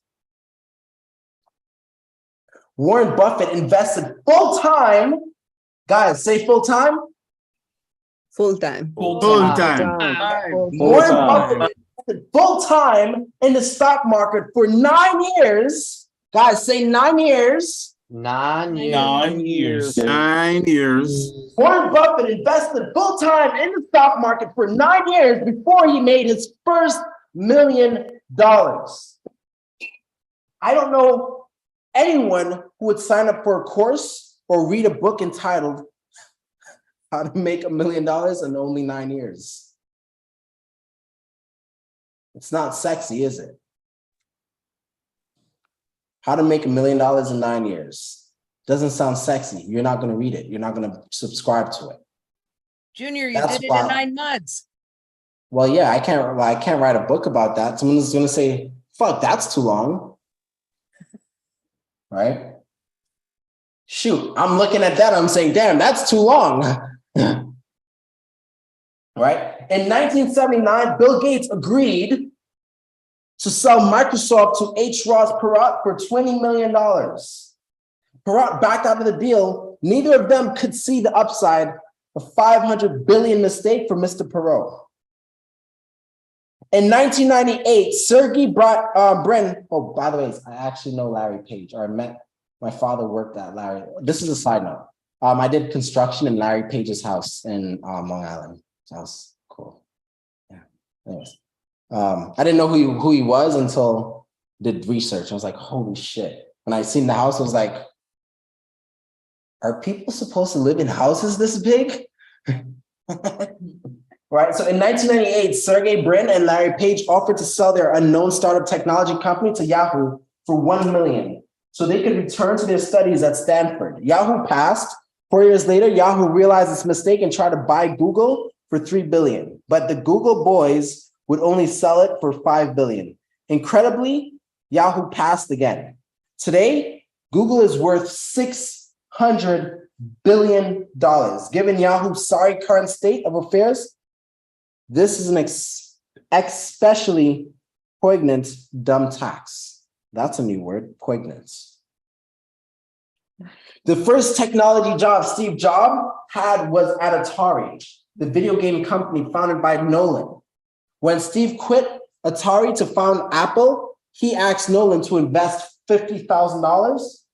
Warren Buffett invested full-time. Guys, say full-time. Full-time. Full-time. Warren Buffett invested full-time in the stock market for 9 years. Guys, say 9 years. 9 years. 9 years. Warren Buffett invested full-time in the stock market for 9 years before he made his first $1 million. I don't know anyone who would sign up for a course or read a book entitled How to Make $1 Million in Only 9 Years. It's not sexy, is it? How to Make $1 million in 9 years. Doesn't sound sexy. You're not going to read it. You're not going to subscribe to it. Junior, you did it in 9 months. Well, yeah, I can't write a book about that. Someone's going to say, fuck, that's too long. Right? Shoot, I'm looking at that. I'm saying, damn, that's too long. Right? In 1979, Bill Gates agreed to sell Microsoft to H. Ross Perot for $20 million. Perot backed out of the deal. Neither of them could see the upside. A $500 billion mistake for Mr. Perot. In 1998, Sergey Brin. Oh, by the way, I actually know Larry Page, or I met my father worked at Larry. This is a side note. I did construction in Larry Page's house in Long Island. So that was cool. Yeah. Anyways, I didn't know who he was until I did research. I was like, holy shit. When I seen the house, I was like, are people supposed to live in houses this big? Right. So in 1998, Sergey Brin and Larry Page offered to sell their unknown startup technology company to Yahoo for $1 million so they could return to their studies at Stanford. Yahoo passed. 4 years later, Yahoo realized its mistake and tried to buy Google for $3 billion. But the Google boys would only sell it for $5 billion. Incredibly, Yahoo passed again. Today, Google is worth $600 billion. Given Yahoo's sorry current state of affairs, this is an especially poignant dumb tax. That's a new word, poignant. The first technology job Steve Jobs had was at Atari, the video game company founded by Nolan. When Steve quit Atari to found Apple, he asked Nolan to invest $50,000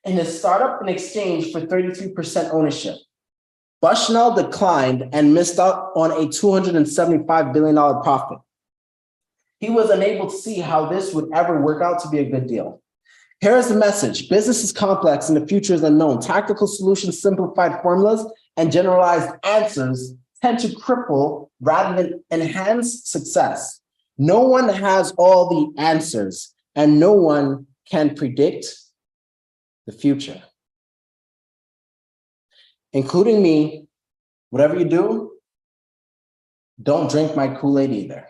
in his startup in exchange for 33% ownership. Bushnell declined and missed out on a $275 billion profit. He was unable to see how this would ever work out to be a good deal. Here is the message. Business is complex and the future is unknown. Tactical solutions, simplified formulas, and generalized answers tend to cripple rather than enhance success. No one has all the answers, and no one can predict the future. Including me, whatever you do, don't drink my Kool-Aid either.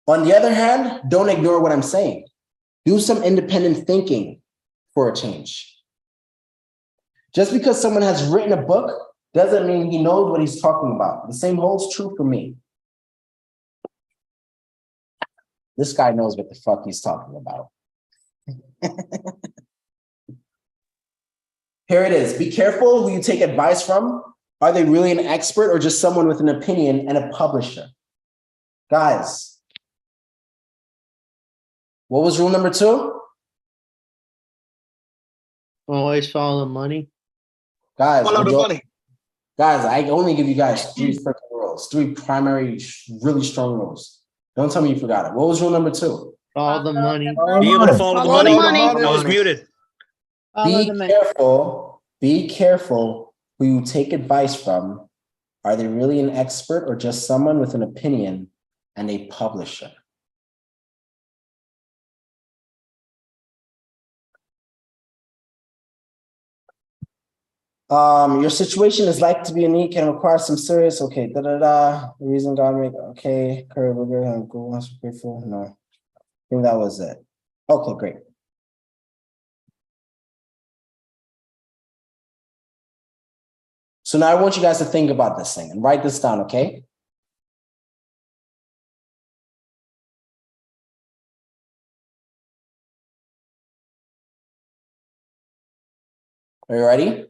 On the other hand, don't ignore what I'm saying. Do some independent thinking for a change. Just because someone has written a book doesn't mean he knows what he's talking about. The same holds true for me. This guy knows what the fuck he's talking about. Here it is. Be careful who you take advice from. Are they really an expert or just someone with an opinion and a publisher? Guys, what was rule number 2? Always follow the money. Guys, Follow the money. Guys, I only give you guys 3 freaking rules, 3 primary, really strong rules. Don't tell me you forgot it. What was rule number 2? Follow the money. Be able to follow the money. I was muted. Be careful who you take advice from. Are they really an expert or just someone with an opinion and a publisher? Your situation is likely to be unique and require some serious, okay, The reason God made, okay, career, we're good, go, once grateful, no. I think that was it. Okay, great. So now I want you guys to think about this thing and write this down, okay? Are you ready?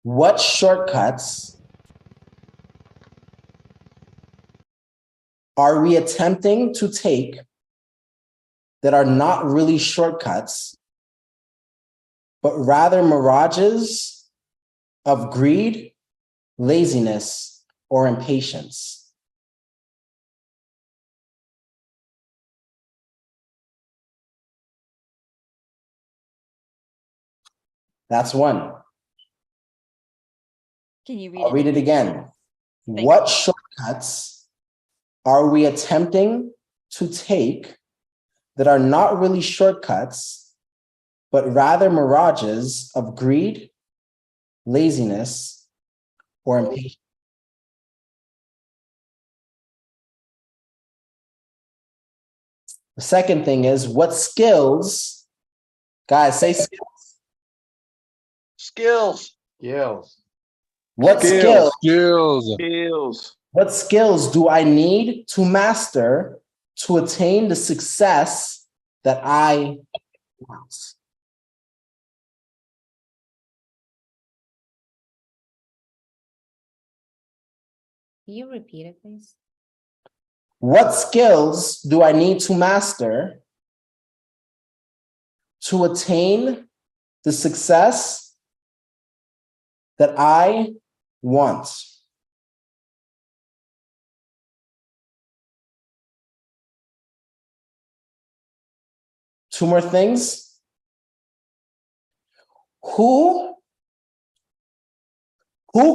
What shortcuts are we attempting to take that are not really shortcuts, but rather mirages of greed, laziness, or impatience? That's one. Can you read I'll read it again. Thank What you. shortcuts are we attempting to take that are not really shortcuts, but rather mirages of greed, laziness, or impatience? The second thing is, what skills, guys, say skills. Skills. What skills? Skills. What skills do I need to master to attain the success that I want? Can you repeat it, please? What skills do I need to master to attain the success that I want? Two more things. Who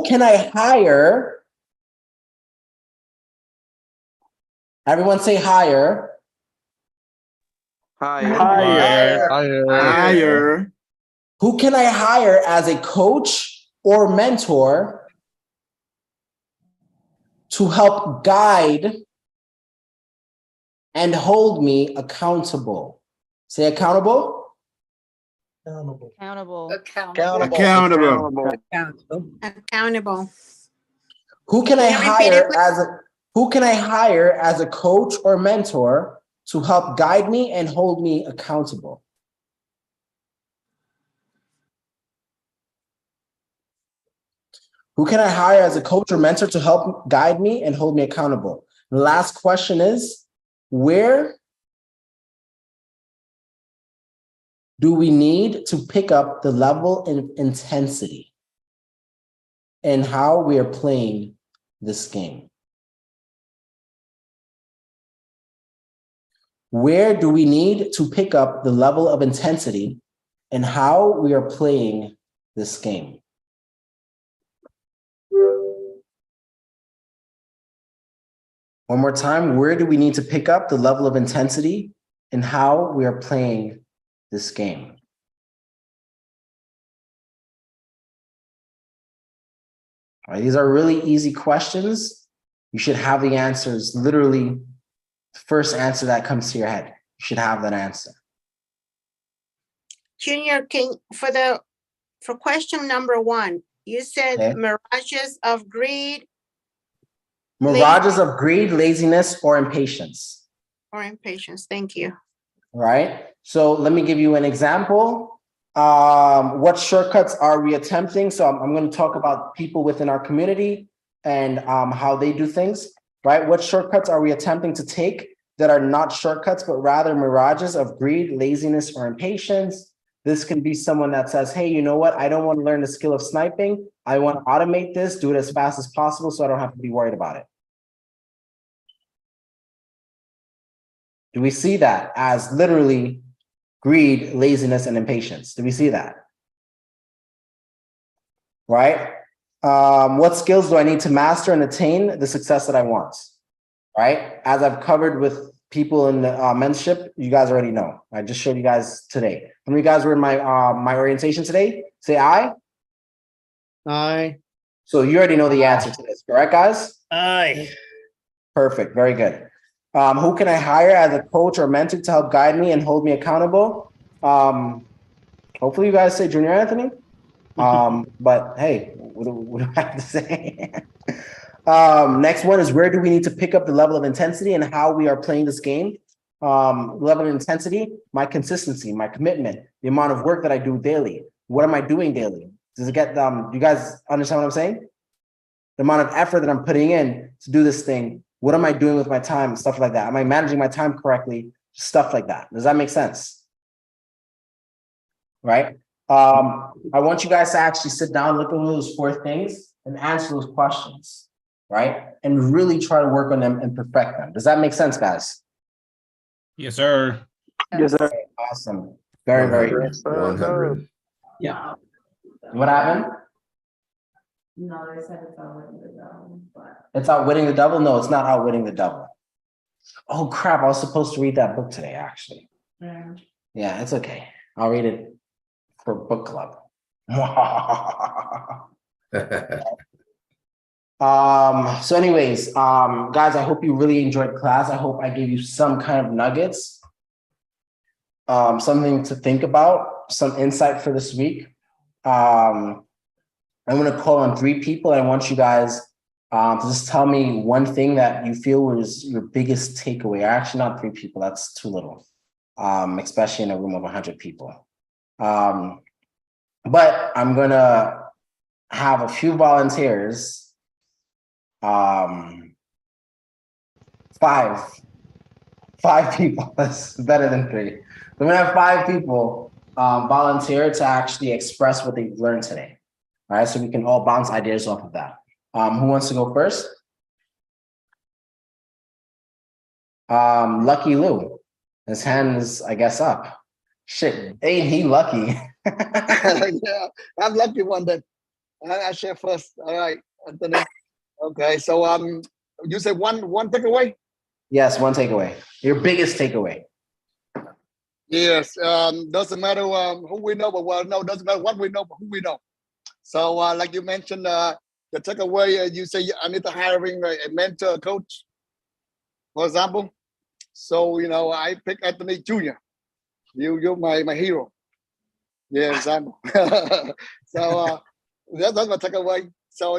can I hire? Everyone say hire. Higher. Who can I hire as a coach or mentor to help guide and hold me accountable? Say accountable. Accountable. Accountable. Who can I Can you repeat it, hire as a coach or mentor to help guide me and hold me accountable? Who can I hire as a coach or mentor to help guide me and hold me accountable? The last question is, where do we need to pick up the level of intensity and how we are playing this game? Where do we need to pick up the level of intensity and how we are playing this game? One more time, where do we need to pick up the level of intensity and how we are playing this game? All right, these are really easy questions. You should have the answers, literally the first answer that comes to your head. You should have that answer. Junior, for question number 1, you said Okay. mirages of greed. Mirages of greed, laziness, or impatience. Or impatience. Thank you. Right? So let me give you an example. What shortcuts are we attempting? So I'm going to talk about people within our community and how they do things, right? What shortcuts are we attempting to take that are not shortcuts, but rather mirages of greed, laziness, or impatience? This can be someone that says, hey, you know what? I don't want to learn the skill of sniping. I want to automate this, do it as fast as possible so I don't have to be worried about it. Do we see that as literally greed, laziness, and impatience? Do we see that? Right? What skills do I need to master and attain the success that I want? Right? As I've covered with people in the mentorship, you guys already know. I just showed you guys today. How many of you guys were in my my orientation today? Say aye. Aye. So you already know the answer to this, correct, guys? Aye. Perfect. Very good. Who can I hire as a coach or mentor to help guide me and hold me accountable? Hopefully you guys say Junior Anthony. But hey, what do I have to say? Next one is, where do we need to pick up the level of intensity and how we are playing this game? Level of intensity, my consistency, my commitment, the amount of work that I do daily. What am I doing daily? Does it get you guys understand what I'm saying? The amount of effort that I'm putting in to do this thing. What am I doing with my time? Stuff like that. Am I managing my time correctly? Stuff like that. Does that make sense? Right? I want you guys to actually sit down, look at those 4 things and answer those questions, right? And really try to work on them and perfect them. Does that make sense, guys? Yes, sir. Yes, sir. Okay, awesome. Very, very good. 100. Yeah. What happened? No, they said it's outwitting the devil, but. It's outwitting the devil? No, it's not outwitting the devil. Oh crap, I was supposed to read that book today, actually. Yeah. Yeah, it's okay. I'll read it for book club. So anyways, guys, I hope you really enjoyed class. I hope I gave you some kind of nuggets, something to think about, some insight for this week. I'm going to call on 3 people. And I want you guys to just tell me one thing that you feel was your biggest takeaway. Actually, not 3 people. That's too little, especially in a room of 100 people. But I'm going to have a few volunteers. 5 people. That's better than 3. We're going to have 5 people volunteer to actually express what they've learned today. All right, so we can all bounce ideas off of that. Who wants to go first? Lucky Lou. His hand is, I guess, up. Shit, ain't he lucky? Yeah, I'm lucky one then. I share first. All right, Anthony. Okay, so you say one takeaway? Yes, one takeaway. Your biggest takeaway. Yes, doesn't matter who we know, but well, no, doesn't matter what we know, but who we know. So, like you mentioned, the takeaway, you say I need to hiring a mentor, coach, for example. So, I pick Anthony Jr. You're my hero. Yeah, example. So that's my takeaway. So,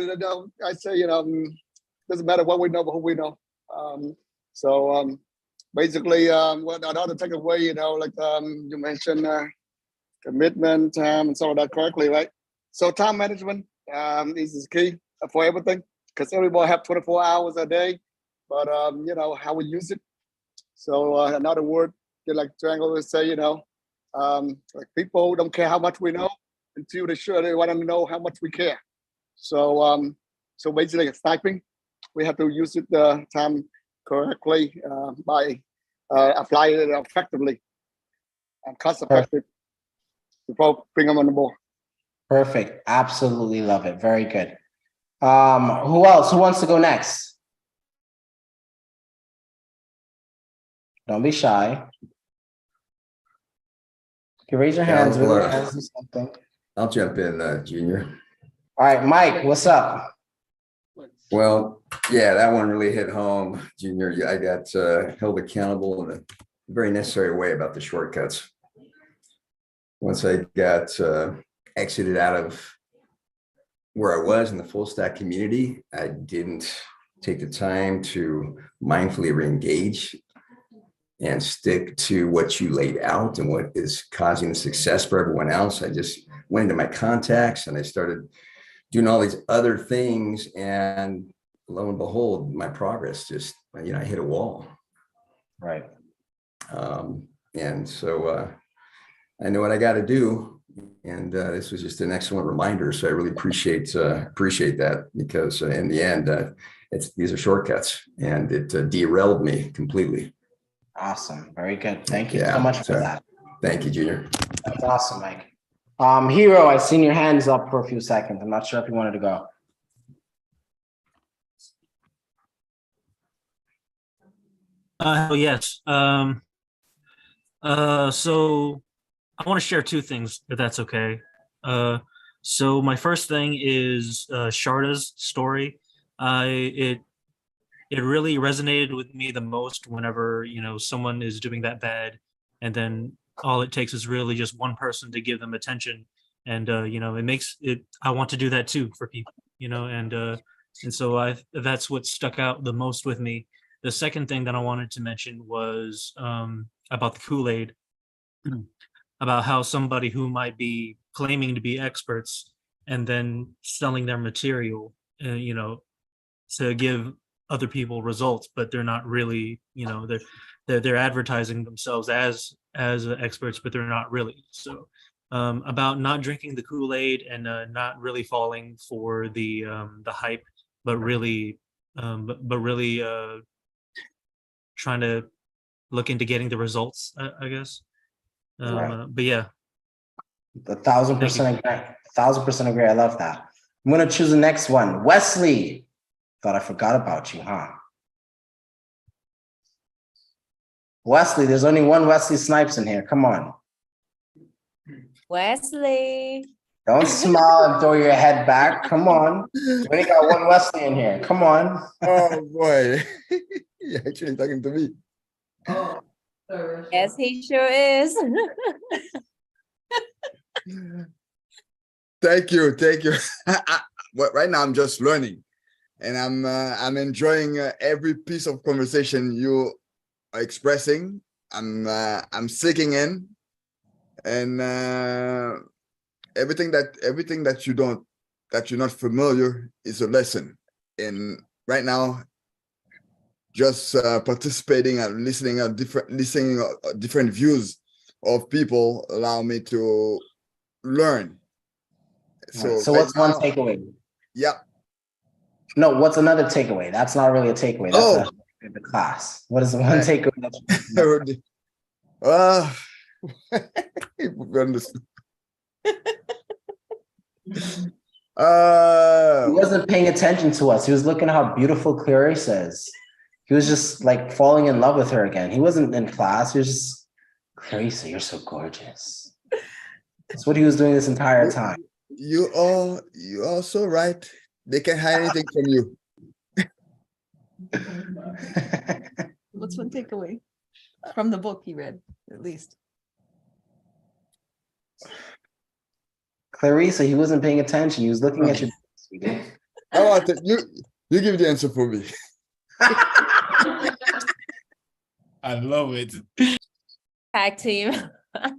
I say, doesn't matter what we know, but who we know. Basically, what another takeaway, like you mentioned, commitment, time, and some of that correctly, right? So time management is key for everything, because everybody have 24 hours a day, but how we use it So another word, like Triangle would say, like people don't care how much we know until they want to know how much we care. So so basically, sniping, we have to use it the time correctly by applying it effectively and cost effective before bring them on the board. Perfect. Absolutely love it. Very good. Who else? Who wants to go next? Don't be shy. You raise your hands. I'll jump in, Junior. All right, Mike, what's up? Well, yeah, that one really hit home, Junior. I got held accountable in a very necessary way about the shortcuts. Once I got exited out of where I was in the full stack community, I didn't take the time to mindfully re-engage and stick to what you laid out and what is causing the success for everyone else. I just went into my contacts and I started doing all these other things, and lo and behold, my progress just, I hit a wall. Right. And so I know what I got to do. And this was just an excellent reminder. So I really appreciate that, because in the end, these are shortcuts, and it derailed me completely. Awesome. Very good. Thank you so much for that. Thank you, Junior. That's awesome, Mike. Hero, I've seen your hands up for a few seconds. I'm not sure if you wanted to go. Yes. So I want to share two things, if that's okay. So my first thing is Sharda's story. It really resonated with me the most whenever, someone is doing that bad, and then all it takes is really just one person to give them attention. And, it makes it, I want to do that too for people, and so that's what stuck out the most with me. The second thing that I wanted to mention was about the Kool-Aid, about how somebody who might be claiming to be experts and then selling their material, to give other people results, but they're not really, they're advertising themselves as experts, but they're not really. So about not drinking the Kool-Aid and not really falling for the hype, but really trying to look into getting the results, I guess. Right. But yeah. 1,000% agree. 1,000% agree. I love that. I'm going to choose the next one. Wesley. Thought I forgot about you, huh? Wesley, there's only one Wesley Snipes in here. Come on. Wesley. Don't smile and throw your head back. Come on. We only got one Wesley in here. Come on. Oh, boy. You're actually talking to me. Yes, he sure is. Thank you. Right now, I'm just learning. And I'm enjoying every piece of conversation you are expressing. I'm sinking in, and everything that you're not familiar is a lesson. And right now, just participating and listening different views of people allow me to learn. So what's one takeaway? Yeah. No, what's another takeaway? That's not really a takeaway. That's the class. What is the one takeaway that he wasn't paying attention to us. He was looking at how beautiful Clarissa is. He was just like falling in love with her again. He wasn't in class. He was just, Clarissa, you're so gorgeous. That's what he was doing this entire time. You are so right. They can't hide anything from you. What's one takeaway from the book you read, at least? Clarissa, he wasn't paying attention. He was looking at you. You give the answer for me. I love it. Tag team. All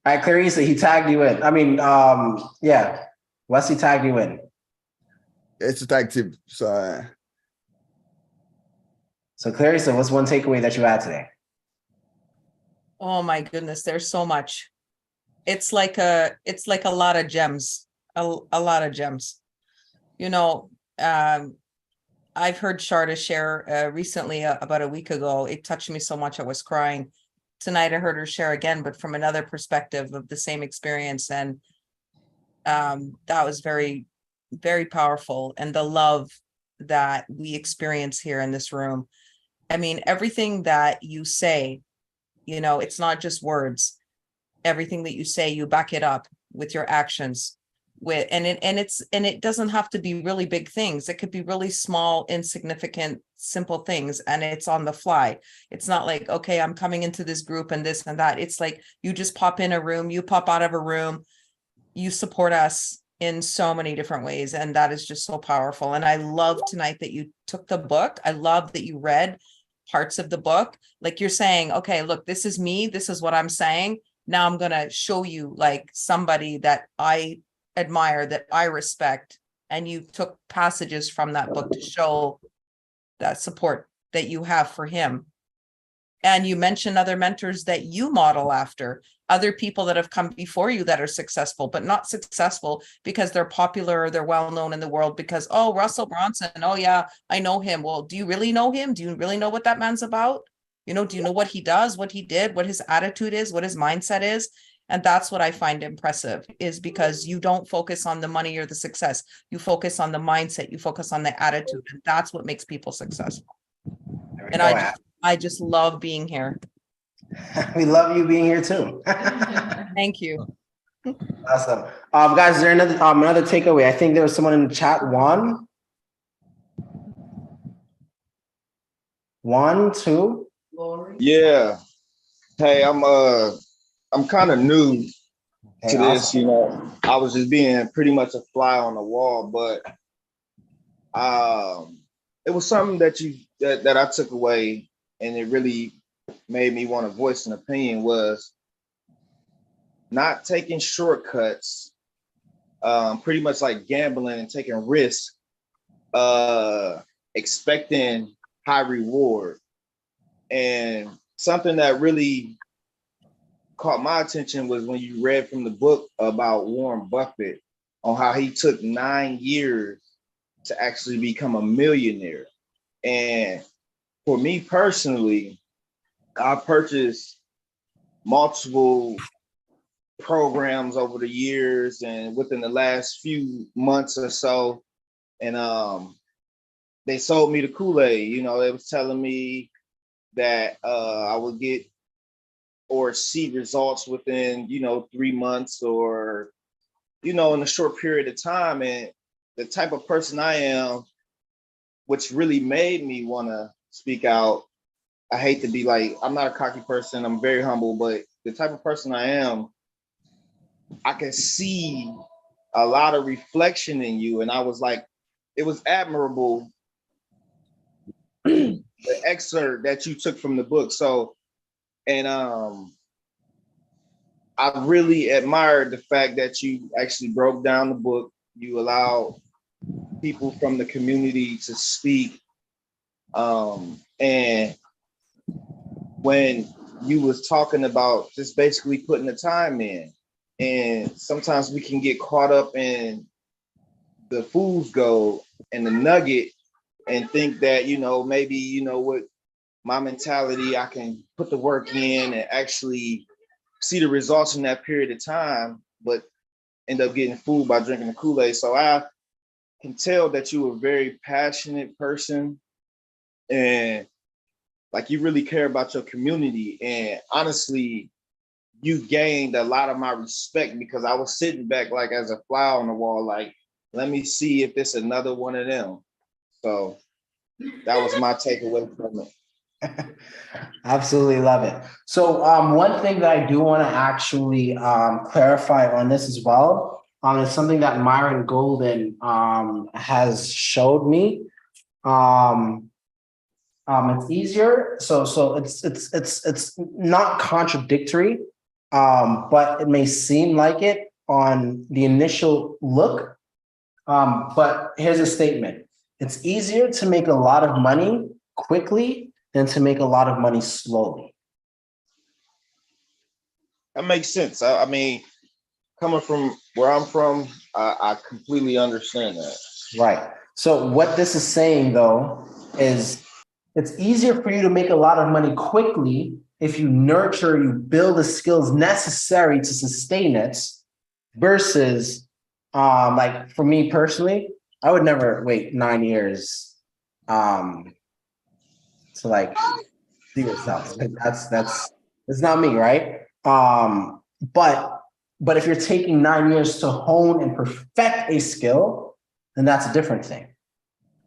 right, Clarissa, he tagged you in. I mean, yeah, Wesley tagged you in. It's a tag team, so So Clarissa, what's one takeaway that you had today? Oh my goodness, there's so much. It's like a lot of gems, a lot of gems. You know, I've heard Sharda share recently about a week ago. It touched me so much I was crying. Tonight I heard her share again, but from another perspective of the same experience. And that was very, very powerful. And the love that we experience here in this room. I mean, everything that you say, you know, it's not just words. Everything that you say, you back it up with your actions. And it doesn't have to be really big things. It could be really small, insignificant, simple things, and it's on the fly. It's not like, okay, I'm coming into this group and this and that. It's like you just pop in a room, you pop out of a room, you support us in so many different ways, and that is just so powerful. And I love tonight that you took the book. I love that you read parts of the book. Like you're saying, okay, look, this is me. This is what I'm saying. Now I'm going to show you like somebody that I admire, that I respect. And you took passages from that book to show that support that you have for him. And you mentioned other mentors that you model after, other people that have come before you that are successful, but not successful because they're popular or they're well known in the world because, oh, Russell Brunson, oh yeah, I know him. Well, do you really know him? Do you really know what that man's about? You know, do you know what he does, what he did, what his attitude is, what his mindset is? And that's what I find impressive, is because you don't focus on the money or the success. You focus on the mindset, you focus on the attitude, and that's what makes people successful. And I just love being here. We love you being here too. Thank you. Awesome. Guys, is there another takeaway? I think there was someone in the chat, Juan, two. Yeah. Hey, I'm kind of new to this, awesome. you know. I was just being pretty much a fly on the wall, but it was something that I took away, and it really made me want to voice an opinion, was not taking shortcuts, pretty much like gambling and taking risks, expecting high reward. And something that really caught my attention was when you read from the book about Warren Buffett, on how he took 9 years to actually become a millionaire. And for me personally, I purchased multiple programs over the years and within the last few months or so. And they sold me the Kool-Aid. You know, they was telling me that I would get or see results within, 3 months or, in a short period of time. And the type of person I am, which really made me want to speak out. I hate to be like, I'm not a cocky person, I'm very humble, but the type of person I am, I can see a lot of reflection in you. And I was like, it was admirable, the excerpt that you took from the book. So, and I really admired the fact that you actually broke down the book. You allowed people from the community to speak. And when you was talking about just basically putting the time in, and sometimes we can get caught up in the fool's gold and the nugget and think that, maybe, with my mentality, I can put the work in and actually see the results in that period of time, but end up getting fooled by drinking the Kool-Aid. So I can tell that you're a very passionate person, and like you really care about your community. And honestly, you gained a lot of my respect, because I was sitting back like as a fly on the wall, like, let me see if it's another one of them. So that was my takeaway from it. Absolutely love it. So one thing that I do want to actually clarify on this as well, is something that Myron Golden has showed me. It's easier. So it's not contradictory, but it may seem like it on the initial look. But here's a statement. It's easier to make a lot of money quickly than to make a lot of money slowly. That makes sense. I mean, coming from where I'm from, I completely understand that. Right. So what this is saying though, is it's easier for you to make a lot of money quickly if you nurture, you build the skills necessary to sustain it, versus like for me personally, I would never wait 9 years to like do yourself. That's it's not me, right? But if you're taking 9 years to hone and perfect a skill, then that's a different thing.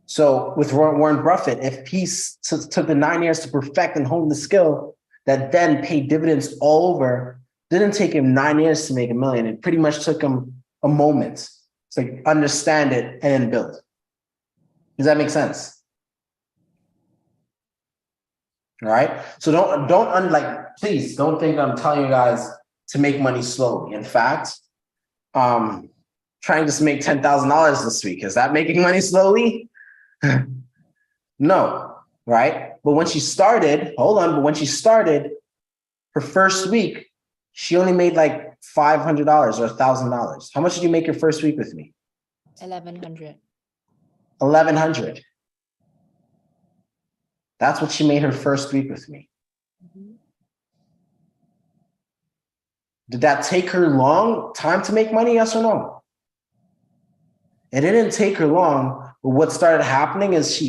So with Warren Buffett, if he took the 9 years to perfect and hone the skill that then paid dividends all over, didn't take him 9 years to make $1 million. It pretty much took him a moment to understand it and then build. Does that make sense? All right. So please don't think I'm telling you guys to make money slowly. In fact, trying to make $10,000 this week, is that making money slowly? No, right? But when she started, her first week, she only made like $500 or $1,000. How much did you make your first week with me? 1,100. 1,100. That's what she made her first week with me. Did that take her long time to make money? Yes or no? It didn't take her long. But what started happening is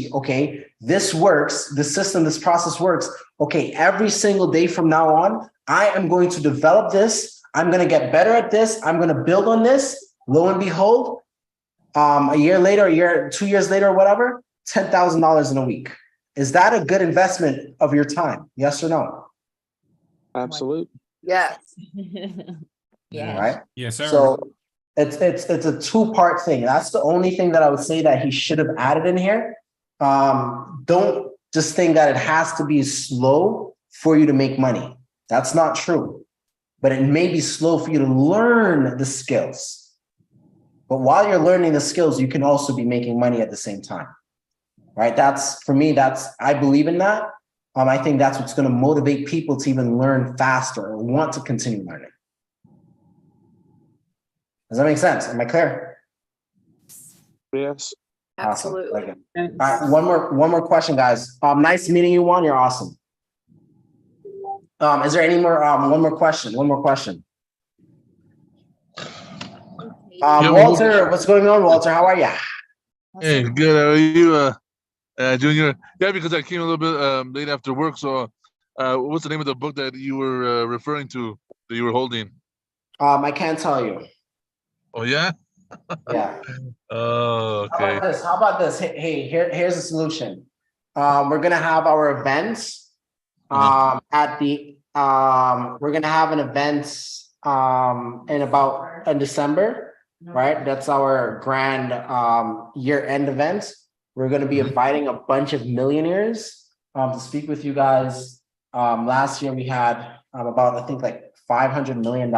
this works, the system, this process works. Okay, every single day from now on, I am going to develop this. I'm going to get better at this. I'm going to build on this. Lo and behold, a year later, 2 years later, or whatever, $10,000 in a week. Is that a good investment of your time? Yes or no? Absolutely. Yes. Yeah. Right? Yes, sir. So it's a two-part thing. That's the only thing that I would say that he should have added in here. Don't just think that it has to be slow for you to make money. That's not true. But it may be slow for you to learn the skills. But while you're learning the skills, you can also be making money at the same time. Right? I believe in that. I think that's what's going to motivate people to even learn faster or want to continue learning. Does that make sense? Am I clear? Yes. Absolutely. Awesome. All right, one more question, guys. Nice meeting you, Juan. You're awesome. Is there any more? One more question. Walter, what's going on, Walter? How are you? Hey, good. How are you, Junior? Yeah, because I came a little bit late after work. So, what's the name of the book that you were referring to, that you were holding? I can't tell you. Oh yeah. Yeah. Oh, okay. How about this? Hey, here's a solution. We're gonna have our events. We're gonna have an event in December, right? That's our grand year-end event. We're gonna be inviting a bunch of millionaires to speak with you guys. Last year we had about, I think, like $500 million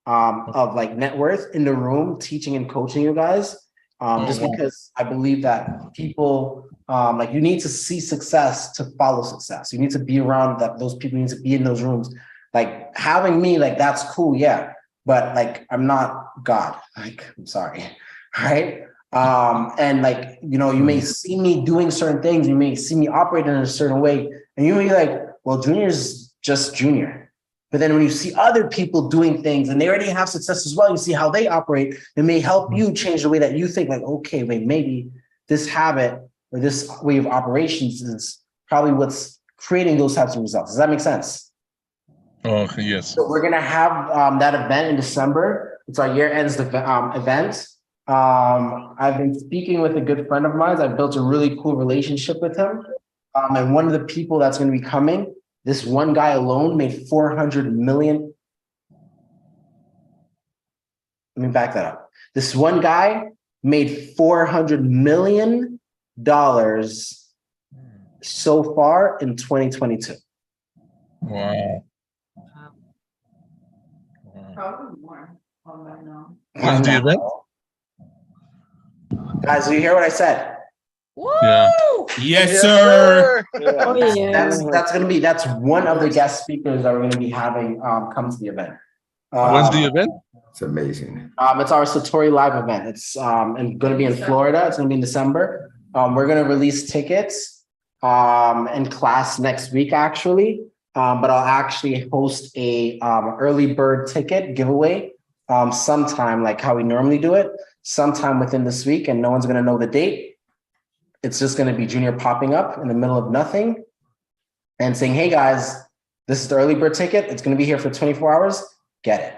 of like net worth in the room, teaching and coaching you guys. Just because I believe that people, like, you need to see success to follow success. You need to be around those people. You need to be in those rooms. Like, having me, like, that's cool, yeah. But like, I'm not God. Like, I'm sorry, right? And like, you may see me doing certain things. You may see me operating in a certain way, and you may be like, well, Junior's just Junior. But then when you see other people doing things and they already have success as well, you see how they operate, it may help you change the way that you think, like, okay, wait, maybe this habit or this way of operations is probably what's creating those types of results. Does that make sense? Oh, yes. So we're going to have that event in December. It's our year-end event. I've been speaking with a good friend of mine. I've built a really cool relationship with him. And one of the people that's going to be coming, this one guy alone made 400 million. Let me back that up. This one guy made $400 million so far in 2022. Wow. Probably more. By now. When's the event? Guys, do you hear what I said? Yeah. Yes, sir. Oh, yeah. That's one of the guest speakers that we're gonna be having come to the event. When's the event? It's amazing. It's our Satori Live event. It's going to be in Florida. It's going to be in December. We're going to release tickets in class next week, actually. But I'll actually host a early bird ticket giveaway sometime, like how we normally do it, sometime within this week, and no one's going to know the date. It's just going to be Junior popping up in the middle of nothing and saying, "Hey guys, this is the early bird ticket. It's going to be here for 24 hours. Get it."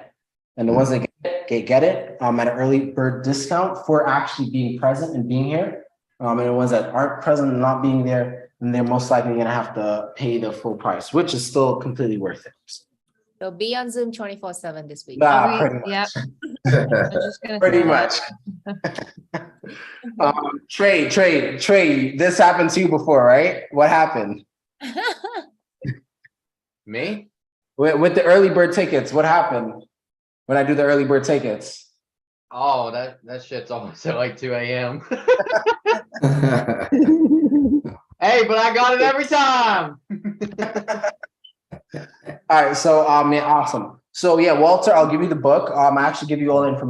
And the ones that get it at an early bird discount for actually being present and being here. And the ones that aren't present and not being there, then they're most likely going to have to pay the full price, which is still completely worth it. So be on Zoom 24/7 this week. Pretty much. Yep. Pretty much. Trey, this happened to you before, right? What happened? Me? With the early bird tickets, what happened when I do the early bird tickets? Oh, that shit's almost at like 2 a.m. Hey, but I got it every time. All right, so yeah, awesome. So yeah, Walter, I'll give you the book. I actually give you all the information.